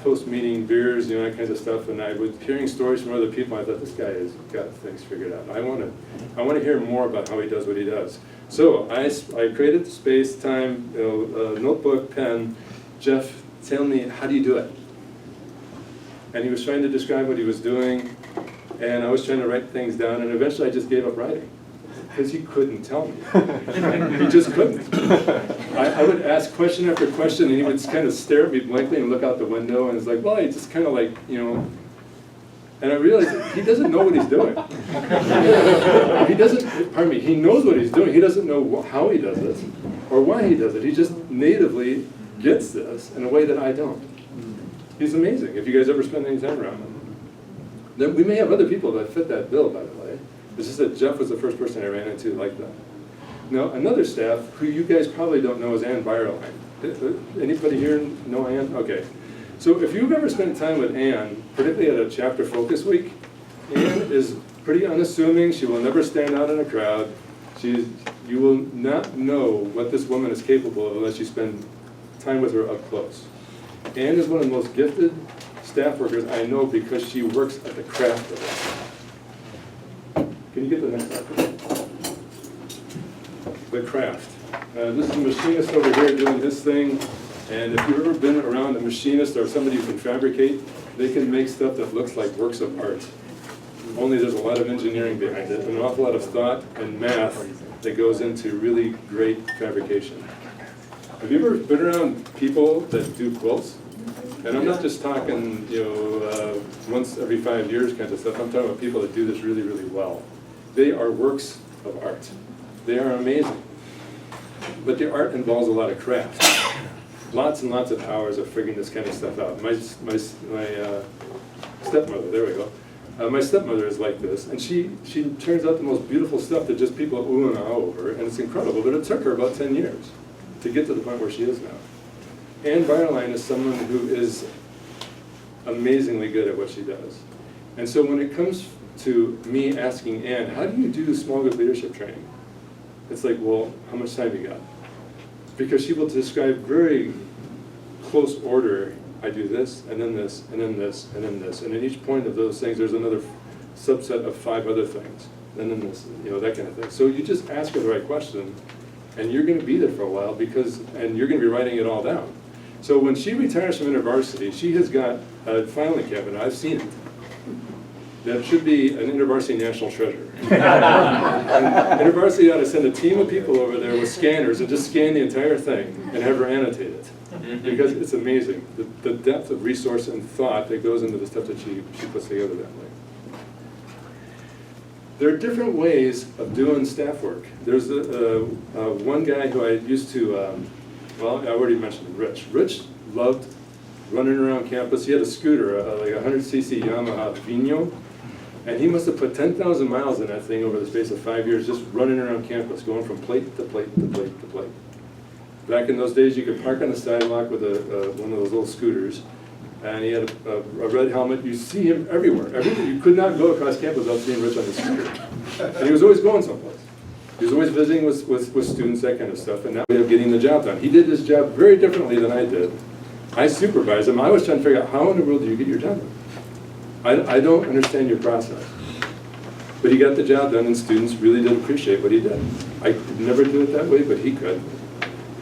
post-meeting beers, you know, that kinds of stuff. And I was hearing stories from other people. I thought, this guy has got things figured out. I want to hear more about how he does what he does. So I created the space, time, notebook, pen. Jeff, tell me, how do you do it? And he was trying to describe what he was doing, and I was trying to write things down, and eventually I just gave up writing, because he couldn't tell me. He just couldn't. I would ask question after question, and he would kind of stare at me blankly and look out the window, and it's like, well, he just kind of like, you know, and I realized that he doesn't know what he's doing. He doesn't, pardon me, he knows what he's doing. He doesn't know how he does it, or why he does it. He just natively gets this in a way that I don't. He's amazing, if you guys ever spend any time around him. Then we may have other people that fit that bill, by the way. It's just that Jeff was the first person I ran into like that. Now, another staff, who you guys probably don't know, is Ann Byerline. Anybody here know Ann? Okay. So if you've ever spent time with Ann, particularly at a chapter focus week, Ann is pretty unassuming. She will never stand out in a crowd. You will not know what this woman is capable of unless you spend time with her up close. Ann is one of the most gifted staff workers I know because she works at the craft of it. Can you get the next slide? The craft. This is a machinist over here doing his thing, and if you've ever been around a machinist or somebody who can fabricate, they can make stuff that looks like works of art. Only there's a lot of engineering behind it, and an awful lot of thought and math that goes into really great fabrication. Have you ever been around people that do quilts? And I'm not just talking, you know, once every 5 years kind of stuff. I'm talking about people that do this really, really well. They are works of art. They are amazing. But the art involves a lot of craft. Lots and lots of hours of figuring this kind of stuff out. My stepmother, there we go. My stepmother is like this, and she turns out the most beautiful stuff that just people ooh and ah over, and it's incredible. But it took her about 10 years to get to the point where she is now. Ann Byerline is someone who is amazingly good at what she does. And so when it comes to me asking Ann, how do you do small group leadership training? It's like, well, how much time you got? Because she will describe very close order, I do this, and then this, and then this, and then this. And in each point of those things, there's another subset of 5 other things. And then this, you know, that kind of thing. So you just ask her the right question, and you're going to be there for a while, and you're going to be writing it all down. So when she retires from InterVarsity, she has got a filing cabinet, I've seen it, that should be an InterVarsity national treasure. InterVarsity ought to send a team of people over there with scanners and just scan the entire thing and have her annotate it. Because it's amazing, the depth of resource and thought that goes into the stuff that she puts together that way. There are different ways of doing staff work. There's one guy who I used to, well, I already mentioned Rich. Rich loved running around campus. He had a scooter, like a 100cc Yamaha Vino, and he must have put 10,000 miles in that thing over the space of 5 years, just running around campus, going from plate to plate to plate to plate. Back in those days, you could park on the sidewalk with one of those little scooters, and he had a red helmet. You see him everywhere. You could not go across campus without seeing Rich on the street. And he was always going someplace. He was always visiting with students, that kind of stuff, and that way of getting the job done. He did his job very differently than I did. I supervised him. I was trying to figure out, how in the world do you get your job done? I don't understand your process. But he got the job done, and students really did appreciate what he did. I could never do it that way, but he could.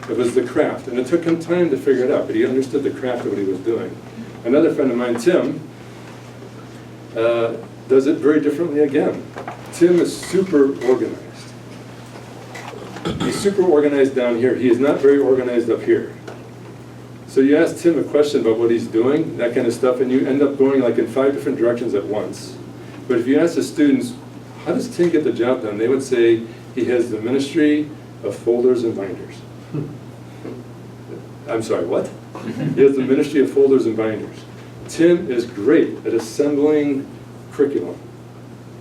It was the craft, and it took him time to figure it out, but he understood the craft of what he was doing. Another friend of mine, Tim, does it very differently again. Tim is super organized. He's super organized down here. He is not very organized up here. So you ask Tim a question about what he's doing, that kind of stuff, and you end up going like in 5 different directions at once. But if you ask the students, how does Tim get the job done? They would say he has the ministry of folders and binders. I'm sorry, what? He has the ministry of folders and binders. Tim is great at assembling curriculum.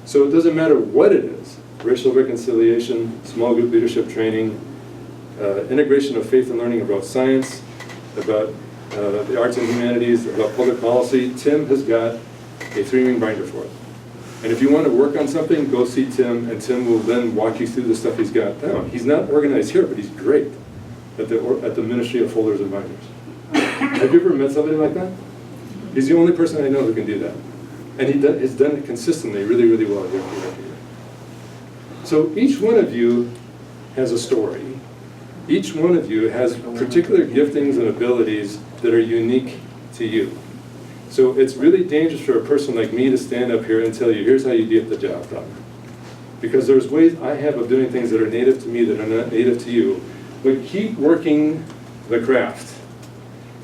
So it doesn't matter what it is, racial reconciliation, small group leadership training, integration of faith and learning about science, about the arts and humanities, about public policy. Tim has got a 3-ring binder for it. And if you want to work on something, go see Tim, and Tim will then walk you through the stuff he's got down. He's not organized here, but he's great at the Ministry of Folders and Binders. Have you ever met somebody like that? He's the only person I know who can do that. And he has done it consistently, really, really well year after year. So each one of you has a story. Each one of you has particular giftings and abilities that are unique to you. So it's really dangerous for a person like me to stand up here and tell you, here's how you get the job done. Because there's ways I have of doing things that are native to me that are not native to you. But keep working the craft.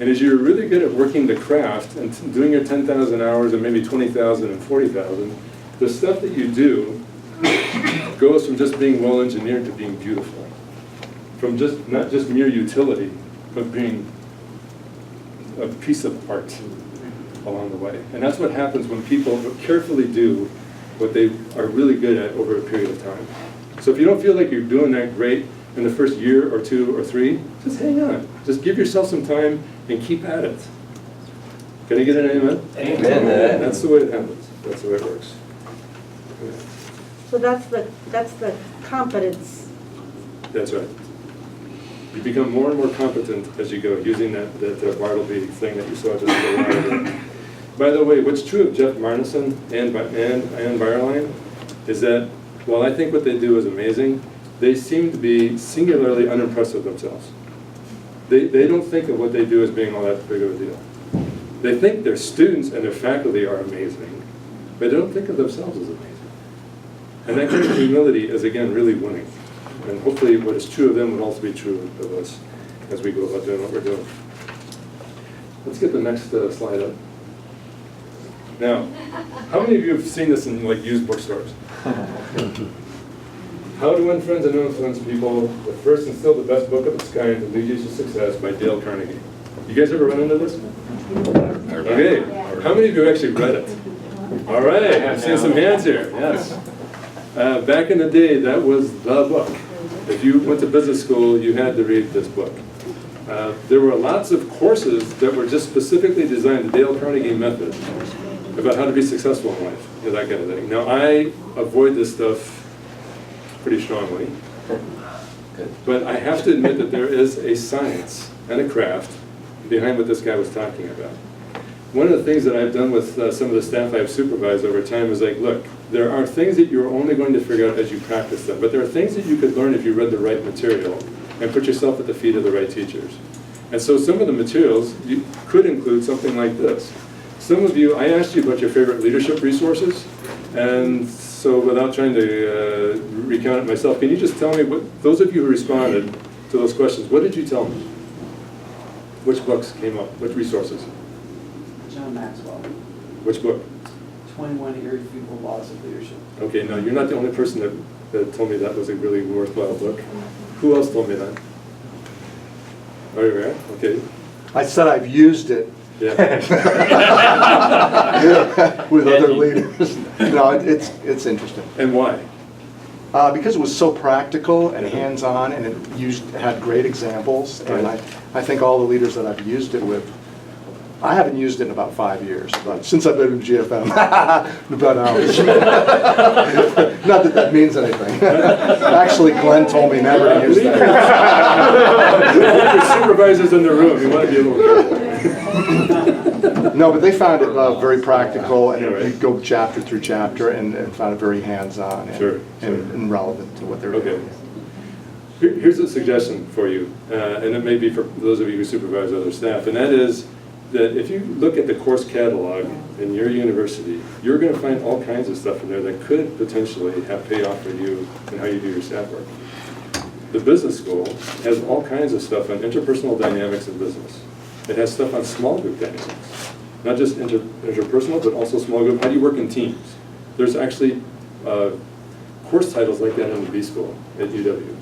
And as you're really good at working the craft and doing your 10,000 hours and maybe 20,000 and 40,000, the stuff that you do goes from just being well engineered to being beautiful. From just not just mere utility, but being a piece of art along the way. And that's what happens when people carefully do what they are really good at over a period of time. So if you don't feel like you're doing that great in the first year or 2 or 3, just hang on. Just give yourself some time and keep at it. Can I get an amen? Amen. That's the way it happens. That's the way it works. So that's the competence. That's right. You become more and more competent as you go, using that Bartleby thing that you saw just a little while ago. By the way, what's true of Jeff Marnison and Byerline is that while I think what they do is amazing, they seem to be singularly unimpressed with themselves. They don't think of what they do as being all that big of a deal. They think their students and their faculty are amazing, but they don't think of themselves as amazing. And that kind of humility is, again, really winning. And hopefully what is true of them would also be true of us as we go about doing what we're doing. Let's get the next slide up. Now, how many of you have seen this in like used bookstores? How to Win Friends and Influence People, the first and still the best book of its kind to lead you to success by Dale Carnegie. You guys ever run into this? Okay. How many of you actually read it? All right, I've seen some hands here, yes. Back in the day, that was the book. If you went to business school, you had to read this book. There were lots of courses that were just specifically designed, the Dale Carnegie method, about how to be successful in life, that kind of thing. Now, I avoid this stuff pretty strongly, but I have to admit that there is a science and a craft behind what this guy was talking about. One of the things that I've done with some of the staff I've supervised over time is like, look, there are things that you're only going to figure out as you practice them, but there are things that you could learn if you read the right material and put yourself at the feet of the right teachers. And so some of the materials could include something like this. Some of you, I asked you about your favorite leadership resources, and so without trying to recount it myself, can you just tell me, what those of you who responded to those questions, what did you tell me? Which books came up? Which resources? John Maxwell. Which book? 21 Irrefutable Laws of Leadership. Okay, now you're not the only person that told me that was a really worthwhile book. Who else told me that? Are you right? Okay. I said I've used it. Yeah. With other leaders. No, it's interesting. And why? Because it was so practical and hands-on, and it had great examples. And I think all the leaders that I've used it with I haven't used it in about 5 years, but since I've been in GFM. But, not that that means anything. Actually, Glenn told me never to use that. Your supervisor's in the room, you want to be a little careful. No, but they found it very practical, and we go chapter through chapter, and found it very hands-on and relevant to what they're doing. Here's a suggestion for you, and it may be for those of you who supervise other staff, and that is that if you look at the course catalog in your university, you're going to find all kinds of stuff in there that could potentially have payoff for you and how you do your staff work. The business school has all kinds of stuff on interpersonal dynamics in business. It has stuff on small group dynamics, not just interpersonal, but also small group. How do you work in teams? There's actually course titles like that in the B school at UW.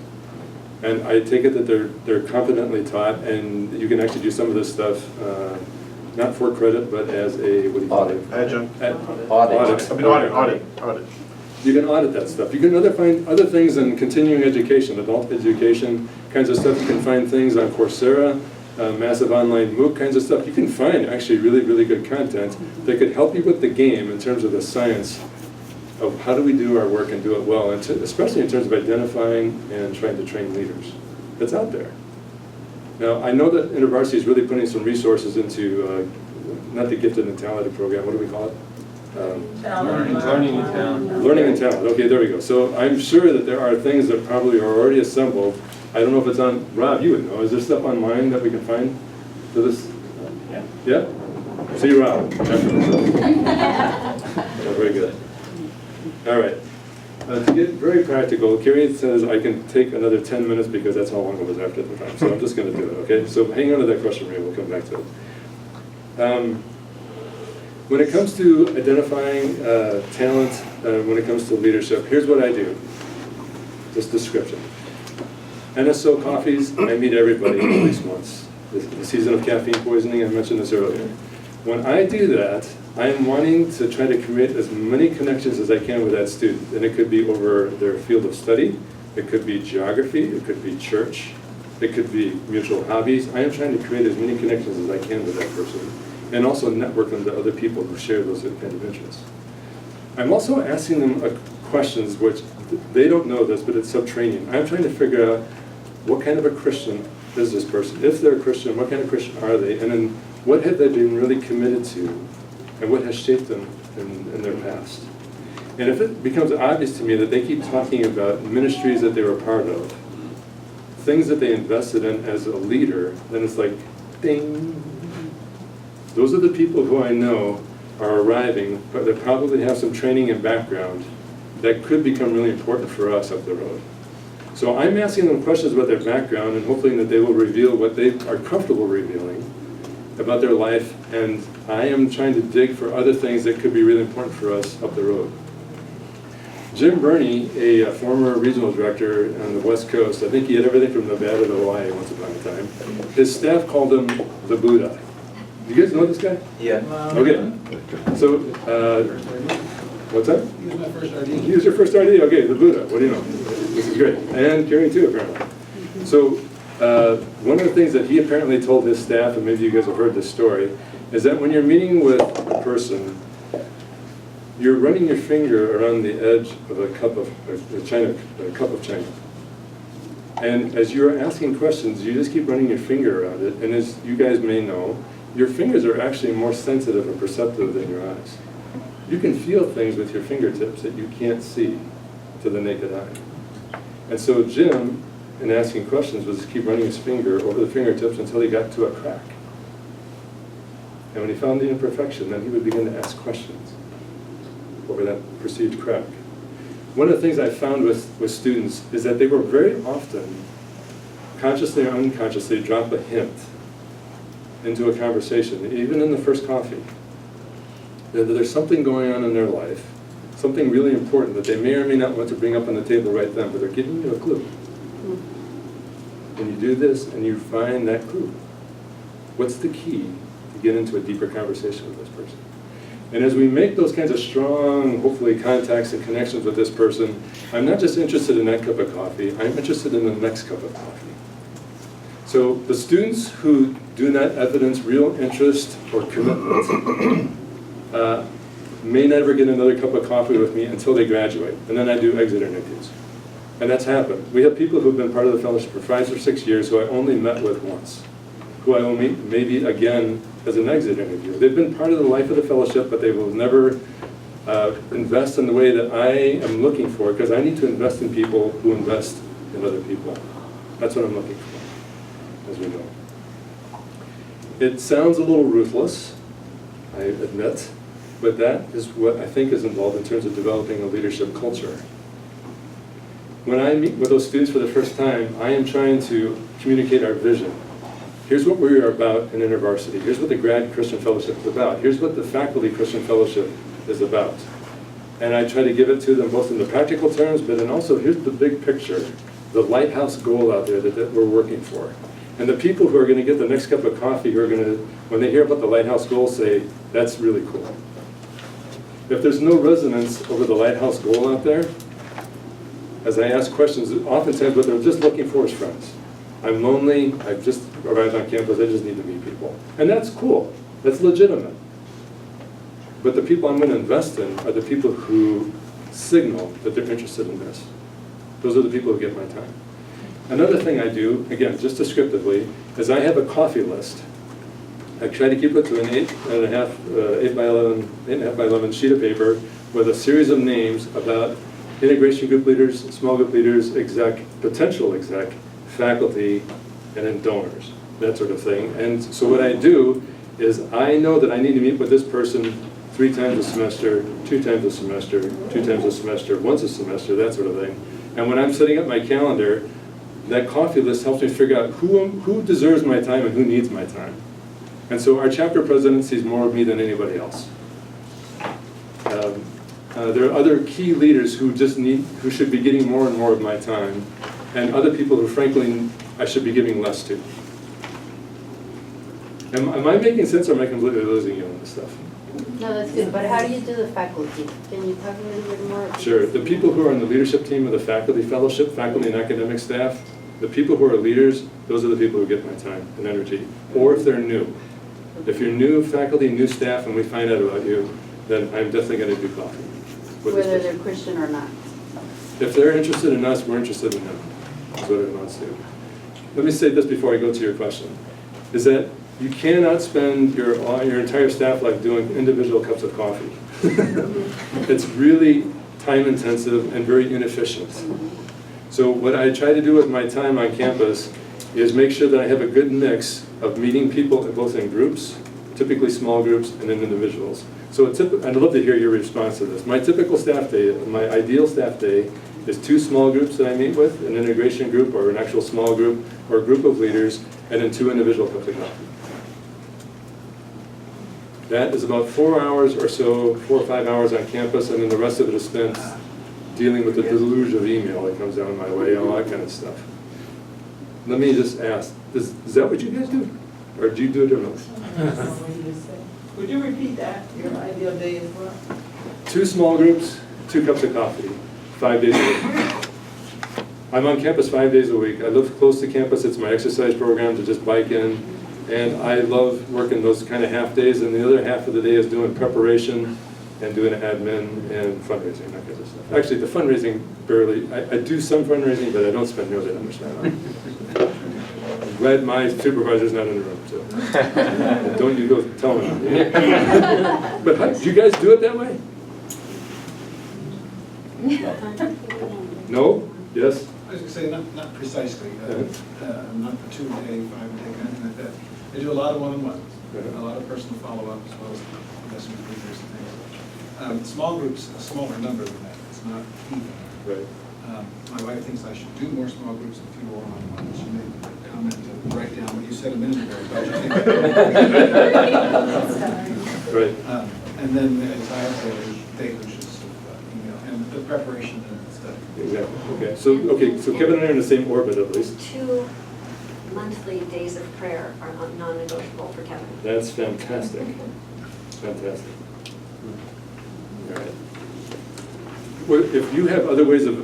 And I take it that they're competently taught, and you can actually do some of this stuff, not for credit, but as a, what do you call it? Adjunct. Audit. You can audit that stuff. You can find other things in continuing education, adult education, kinds of stuff. You can find things on Coursera, massive online MOOC kinds of stuff. You can find actually really, really good content that could help you with the game in terms of the science of how do we do our work and do it well, and especially in terms of identifying and trying to train leaders. It's out there. Now, I know that InterVarsity is really putting some resources into, not the gifted and talented program, what do we call it? Learning and talent. Learning and talent, okay, there we go. So I'm sure that there are things that probably are already assembled. I don't know if it's on, Rob, you would know, is there stuff online that we can find for this? Yeah. Yeah? See Rob. Oh, very good. All right. To get very practical, Carrie says I can take another 10 minutes because that's how long it was after the time. So I'm just going to do it, okay? So hang on to that question, Ray. We'll come back to it. When it comes to identifying talent, when it comes to leadership, here's what I do. This description. NSO coffees, I meet everybody at least once. The season of caffeine poisoning, I mentioned this earlier. When I do that, I'm wanting to try to create as many connections as I can with that student. And it could be over their field of study, it could be geography, it could be church, it could be mutual hobbies. I am trying to create as many connections as I can with that person, and also network them to other people who share those kind of interests. I'm also asking them questions which they don't know this, but it's sub-training. I'm trying to figure out what kind of a Christian is this person. If they're a Christian, what kind of Christian are they? And then what have they been really committed to? And what has shaped them in their past? And if it becomes obvious to me that they keep talking about ministries that they were part of, things that they invested in as a leader, then it's like, ding. Those are the people who I know are arriving, but they probably have some training and background that could become really important for us up the road. So I'm asking them questions about their background and hoping that they will reveal what they are comfortable revealing about their life, and I am trying to dig for other things that could be really important for us up the road. Jim Burney, a former regional director on the West Coast, I think he had everything from Nevada to Hawaii once upon a time. His staff called him the Buddha. You guys know this guy? Yeah. Okay. So, what's that? He was my first RD. He was your first RD? Okay, the Buddha. What do you know? This is great. And Carrie too, apparently. So, one of the things that he apparently told his staff, and maybe you guys have heard this story, is that when you're meeting with a person, you're running your finger around the edge of a cup of china. And as you're asking questions, you just keep running your finger around it, and as you guys may know, your fingers are actually more sensitive and perceptive than your eyes. You can feel things with your fingertips that you can't see to the naked eye. And so Jim, in asking questions, was keep running his finger over the fingertips until he got to a crack. And when he found the imperfection, then he would begin to ask questions over that perceived crack. One of the things I found with students is that they were very often, consciously or unconsciously, drop a hint into a conversation, even in the first coffee, that there's something going on in their life, something really important that they may or may not want to bring up on the table right then, but they're giving you a clue. And you do this and you find that clue. What's the key to get into a deeper conversation with this person? And as we make those kinds of strong, hopefully, contacts and connections with this person, I'm not just interested in that cup of coffee, I'm interested in the next cup of coffee. So the students who do not evidence real interest or commitment may never get another cup of coffee with me until they graduate, and then I do exit interviews. And that's happened. We have people who've been part of the fellowship for 5 or 6 years who I only met with once, who I will meet maybe again as an exit interview. They've been part of the life of the fellowship, but they will never invest in the way that I am looking for, because I need to invest in people who invest in other people. That's what I'm looking for, as we know. It sounds a little ruthless, I admit, but that is what I think is involved in terms of developing a leadership culture. When I meet with those students for the first time, I am trying to communicate our vision. Here's what we are about in InterVarsity. Here's what the Grad Christian Fellowship is about. Here's what the Faculty Christian Fellowship is about. And I try to give it to them both in the practical terms, but then also here's the big picture, the lighthouse goal out there that we're working for. And the people who are going to get the next cup of coffee, who are going to, when they hear about the lighthouse goal, say, that's really cool. If there's no resonance over the lighthouse goal out there, as I ask questions, oftentimes what they're just looking for is friends. I'm lonely, I've just arrived on campus, I just need to meet people. And that's cool, that's legitimate. But the people I'm going to invest in are the people who signal that they're interested in this. Those are the people who get my time. Another thing I do, again, just descriptively, is I have a coffee list. I try to keep it to an 8.5 by 11 sheet of paper with a series of names about integration group leaders, small group leaders, exec, potential exec, faculty, and then donors, that sort of thing. And so what I do is I know that I need to meet with this person 3 times a semester, 2 times a semester, 2 times a semester, once a semester, that sort of thing. And when I'm setting up my calendar, that coffee list helps me figure out who deserves my time and who needs my time. And so our chapter president sees more of me than anybody else. There are other key leaders who who should be getting more and more of my time, and other people who, frankly, I should be giving less to. Am I making sense, or am I completely losing you on this stuff? No, that's good, but how do you do the faculty? Can you talk a little bit more? Sure. The people who are on the leadership team of the faculty fellowship, faculty and academic staff, the people who are leaders, those are the people who get my time and energy. Or if they're new. If you're new faculty, new staff, and we find out about you, then I'm definitely going to do coffee. Whether they're Christian or not. If they're interested in us, we're interested in them. That's what it amounts to. Let me say this before I go to your question, is that you cannot spend your entire staff life doing individual cups of coffee. It's really time intensive and very inefficient. So what I try to do with my time on campus is make sure that I have a good mix of meeting people both in groups, typically small groups, and in individuals. So I'd love to hear your response to this. My typical staff day, my ideal staff day, is 2 small groups that I meet with, an integration group or an actual small group or a group of leaders, and then 2 individual cups of coffee. That is about 4 hours or so, 4 or 5 hours on campus, and then the rest of it is spent dealing with the deluge of email that comes down my way and all that kind of stuff. Let me just ask, is that what you guys do? Or do you do it differently? Would you repeat that, your ideal day as well? 2 small groups, 2 cups of coffee, 5 days a week. I'm on campus 5 days a week. I live close to campus. It's my exercise program to just bike in. And I love working those kind of half days. And the other half of the day is doing preparation and doing admin and fundraising, that kind of stuff. Actually, the fundraising barely, I do some fundraising, but I don't spend nearly that much time on it. I'm glad my supervisor's not in the room, so. Don't you go tell him. But do you guys do it that way? No? Yes? I was going to say, not precisely, not for 2 a day, 5 a day, anything like that. They do a lot of one-on-ones, a lot of personal follow-up, as well as investment leaders and things. Small groups, a smaller number than that. It's not even. Right. My wife thinks I should do more small groups and fewer one-on-ones. She made a comment to write down what you said a minute ago about your Right. And then, as I have delusions of email and the preparation and stuff. Exactly. Okay. So Kevin and I are in the same orbit at least. 2 monthly days of prayer are non-negotiable for Kevin. That's fantastic. Fantastic. All right. Well, if you have other ways of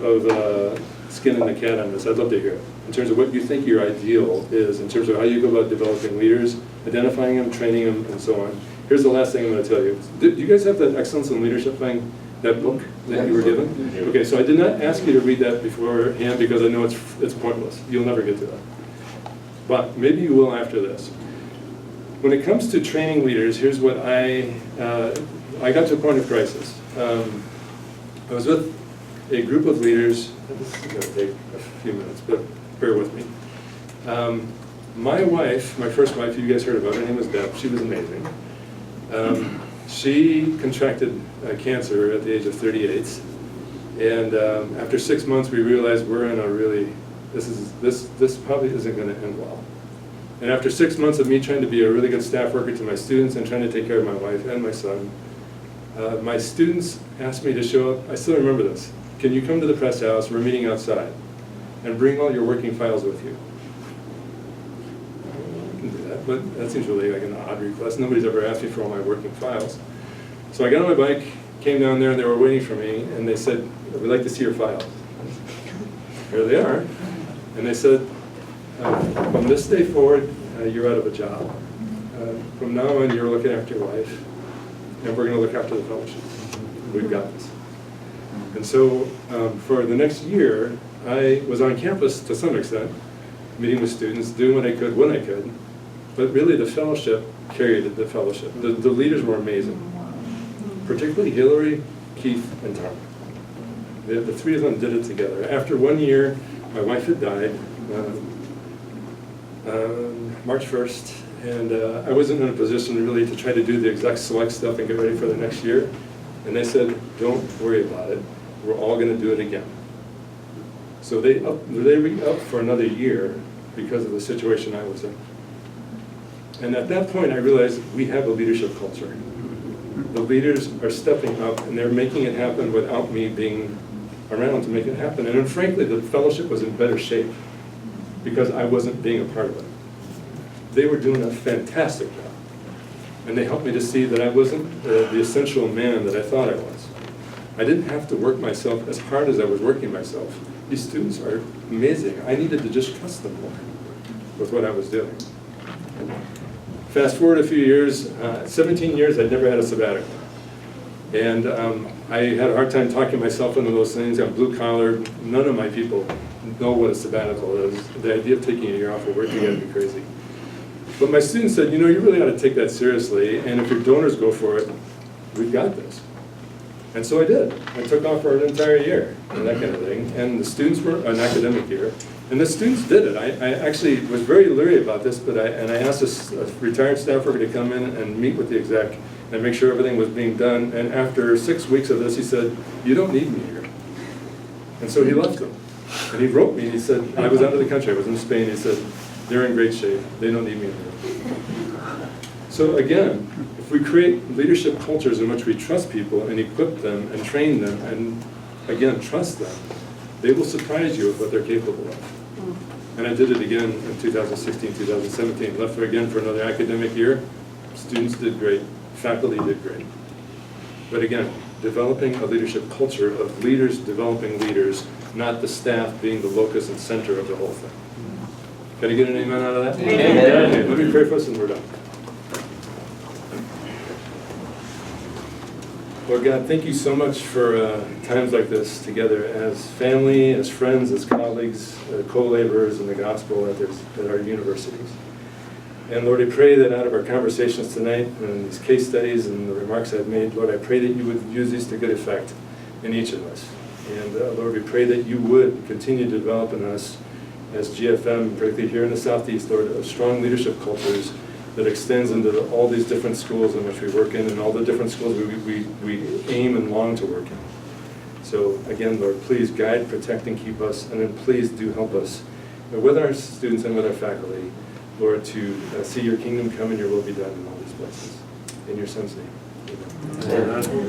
skin in the cat on this. I'd love to hear it. In terms of what you think your ideal is, in terms of how you go about developing leaders, identifying them, training them, and so on. Here's the last thing I'm going to tell you. Do you guys have that Excellence in Leadership thing, that book that you were given? Okay, so I did not ask you to read that beforehand because I know it's pointless. You'll never get to that. But maybe you will after this. When it comes to training leaders, here's what I got to a point of crisis. I was with a group of leaders. This is going to take a few minutes, but bear with me. My wife, my first wife, you guys heard about, her name was Deb. She was amazing. She contracted cancer at the age of 38, and after 6 months, we realized we're in a really, this probably isn't going to end well. And after 6 months of me trying to be a really good staff worker to my students and trying to take care of my wife and my son, my students asked me to show up. I still remember this. Can you come to the press house? We're meeting outside, and bring all your working files with you. I can do that, but that seems really like an odd request. Nobody's ever asked me for all my working files. So I got on my bike, came down there, and they were waiting for me, and they said, "We'd like to see your files." Here they are. And they said, from this day forward, you're out of a job. From now on, you're looking after your wife, and we're going to look after the fellowship. We've got this. And so for the next year, I was on campus to some extent, meeting with students, doing what I could when I could, but really the fellowship carried the fellowship. The leaders were amazing, particularly Hillary, Keith, and Tom. The three of them did it together. After 1 year, my wife had died, March 1st, and I wasn't in a position really to try to do the exec select stuff and get ready for the next year. And they said, "Don't worry about it. We're all going to do it again." So they re-upped for another year because of the situation I was in. And at that point, I realized we have a leadership culture. The leaders are stepping up, and they're making it happen without me being around to make it happen. And then, frankly, the fellowship was in better shape because I wasn't being a part of it. They were doing a fantastic job. And they helped me to see that I wasn't the essential man that I thought I was. I didn't have to work myself as hard as I was working myself. These students are amazing. I needed to just trust them more with what I was doing. Fast forward a few years, 17 years, I'd never had a sabbatical. And I had a hard time talking myself into those things. I'm blue collar. None of my people know what a sabbatical is. The idea of taking a year off of work, you gotta be crazy. But my students said, "You know, you really ought to take that seriously, and if your donors go for it, we've got this." And so I did. I took off for an entire year, and that kind of thing. And the students were an academic year, and the students did it. I actually was very leery about this, but I asked a retired staff worker to come in and meet with the exec and make sure everything was being done. And after 6 weeks of this, he said, "You don't need me here." And so he left them. And he wrote me, and he said, I was out of the country, I was in Spain, he said, "They're in great shape, they don't need me here." So again, if we create leadership cultures in which we trust people and equip them and train them and, again, trust them, they will surprise you with what they're capable of. And I did it again in 2016, 2017, left again for another academic year. Students did great, faculty did great. But again, developing a leadership culture of leaders developing leaders, not the staff being the locus and center of the whole thing. Can I get an amen out of that? Amen. Okay, let me pray for us and we're done. Lord God, thank you so much for times like this together as family, as friends, as colleagues, co-laborers in the gospel at our universities. And Lord, I pray that out of our conversations tonight and these case studies and the remarks I've made, Lord, I pray that you would use these to good effect in each of us. And Lord, we pray that you would continue to develop in us as GFM, particularly here in the Southeast, Lord, strong leadership cultures that extends into all these different schools in which we work in and all the different schools we aim and long to work in. So again, Lord, please guide, protect, and keep us, and then please do help us with our students and with our faculty, Lord, to see your kingdom come and your will be done in all these places. In your Son's name, amen. Amen.